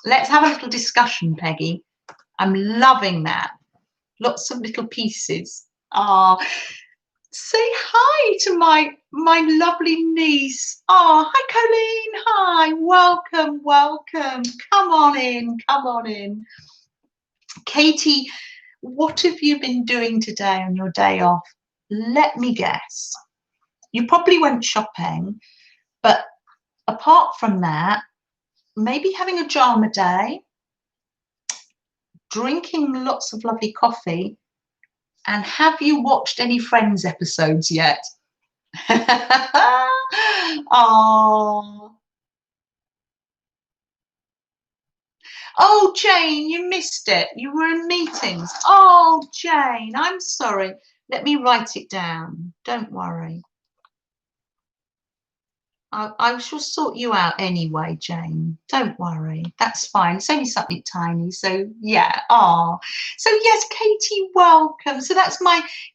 Let's have a little discussion, Peggy. I'm loving that. Lots of little pieces. Ah, say hi to my lovely niece. Oh, hi, Colleen. Hi, welcome, welcome. Come on in, come on in. Katie, what have you been doing today on your day off? Let me guess. You probably went shopping, but apart from that, maybe having a jama day, drinking lots of lovely coffee, and have you watched any Friends episodes yet? Oh. Oh, Jane, you missed it. You were in meetings. Oh, Jane, I'm sorry. Let me write it down. Don't worry. I shall sort you out anyway, Jane. Don't worry. That's fine. It's only something tiny. So, yeah. Oh, so yes, Katie, welcome. So that's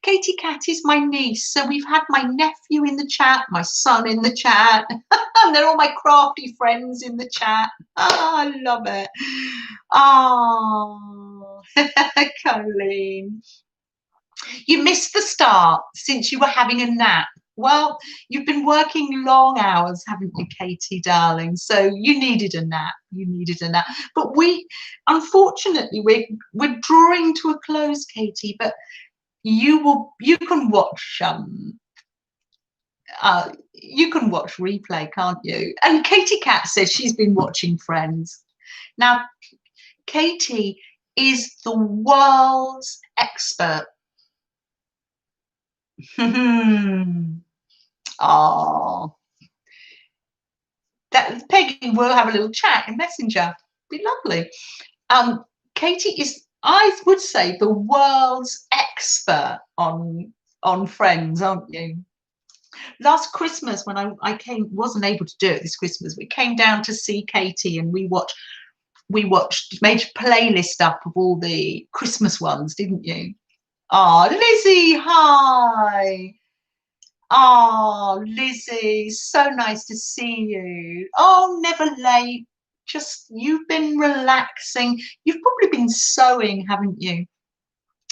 Katie Cat is my niece. So we've had my nephew in the chat, my son in the chat, and they're all my crafty friends in the chat. Oh, I love it. Oh, Colleen. You missed the start since you were having a nap. Well, you've been working long hours, haven't you, Katie, darling? So you needed a nap. You needed a nap. But unfortunately, we're drawing to a close, Katie. But you can watch you can watch replay, can't you? And Katie Cat says she's been watching Friends. Now, Katie is the world's expert Oh, that Peggy will have a little chat in Messenger. Be lovely. Katie is, I would say, the world's expert on Friends, aren't you? Last Christmas, when I wasn't able to do it this Christmas, we came down to see Katie, and we made a playlist up of all the Christmas ones, didn't you? Oh, Lizzie, hi. Oh, Lizzie, so nice to see you. Oh, never late. Just, you've been relaxing. You've probably been sewing, haven't you?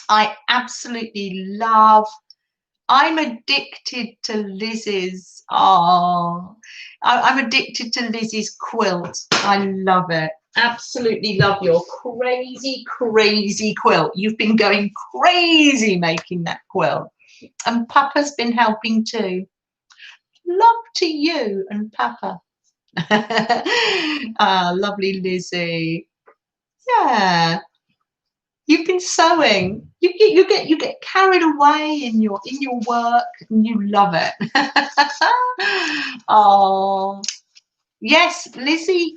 I absolutely love, I'm addicted to Lizzie's, I'm addicted to Lizzie's quilt. I love it. Absolutely love your crazy, crazy quilt. You've been going crazy making that quilt. And Papa's been helping too. Love to you and Papa. Lovely Lizzie. Yeah, you've been sewing. You get carried away in your work, and you love it. Oh yes, Lizzie.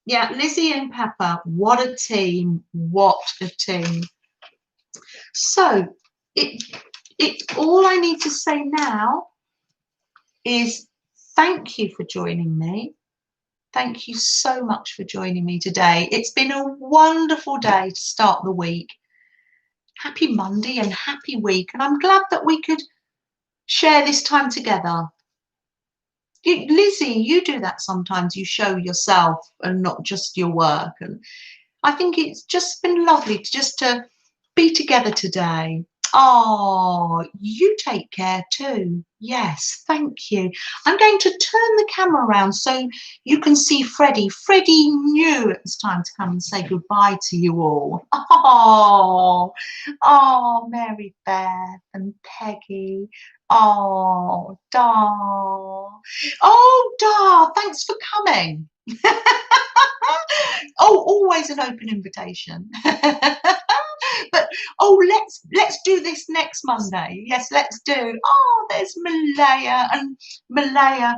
Yeah, Lizzie and Papa. What a team! What a team! So it all I need to say now is thank you for joining me. Thank you so much for joining me today. It's been a wonderful day to start the week. Happy Monday and happy week. And I'm glad that we could share this time together. Lizzie, you do that sometimes. You show yourself and not just your work. And I think it's just been lovely to be together today. Oh, you take care too. Yes, thank you. I'm going to turn the camera around so you can see Freddie. Freddie knew it was time to come and say goodbye to you all. Mary Beth and Peggy. Oh, Dar. Oh, Dar, thanks for coming. Oh, always an open invitation. But let's do this next Monday. Yes, let's do. Oh, there's Malaya, and Malaya,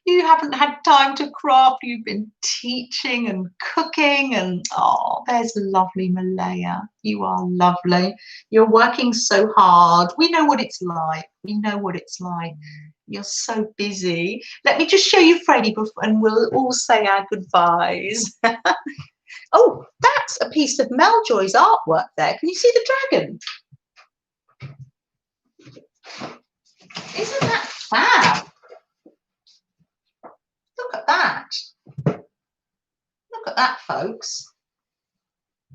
you haven't had time to craft. You've been teaching and cooking, and oh, there's lovely Malaya. You are lovely. You're working so hard. We know what it's like. We know what it's like. You're so busy. Let me just show you Freddie, and we'll all say our goodbyes. Oh, that's a piece of Meljoy's artwork there. Can you see the dragon? Isn't that fab? Look at that. Look at that, folks.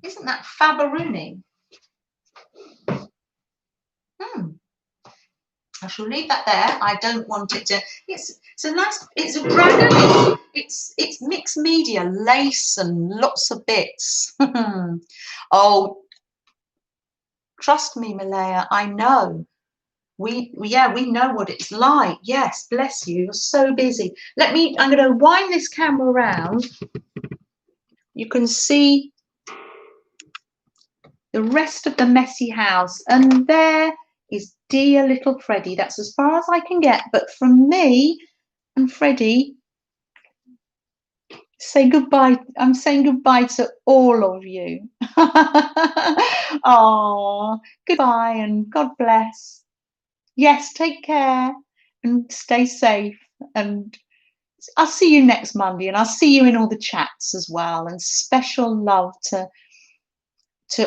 Isn't that fabaroonie? I shall leave that there. I don't want it to. It's a nice. It's a dragon. It's mixed media, lace and lots of bits. Oh, trust me, Malaya. I know. We know what it's like. Yes, bless you. You're so busy. I'm going to wind this camera around. You can see the rest of the messy house, and there is dear little Freddie. That's as far as I can get. But from me and Freddie, say goodbye. I'm saying goodbye to all of you. Oh, goodbye and God bless. Yes, take care and stay safe. And I'll see you next Monday, and I'll see you in all the chats as well. And special love to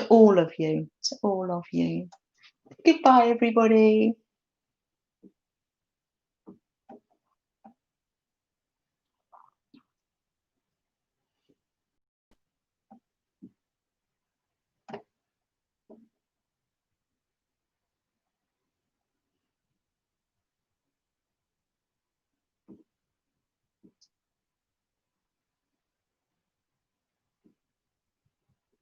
all of you. To all of you. Goodbye, everybody.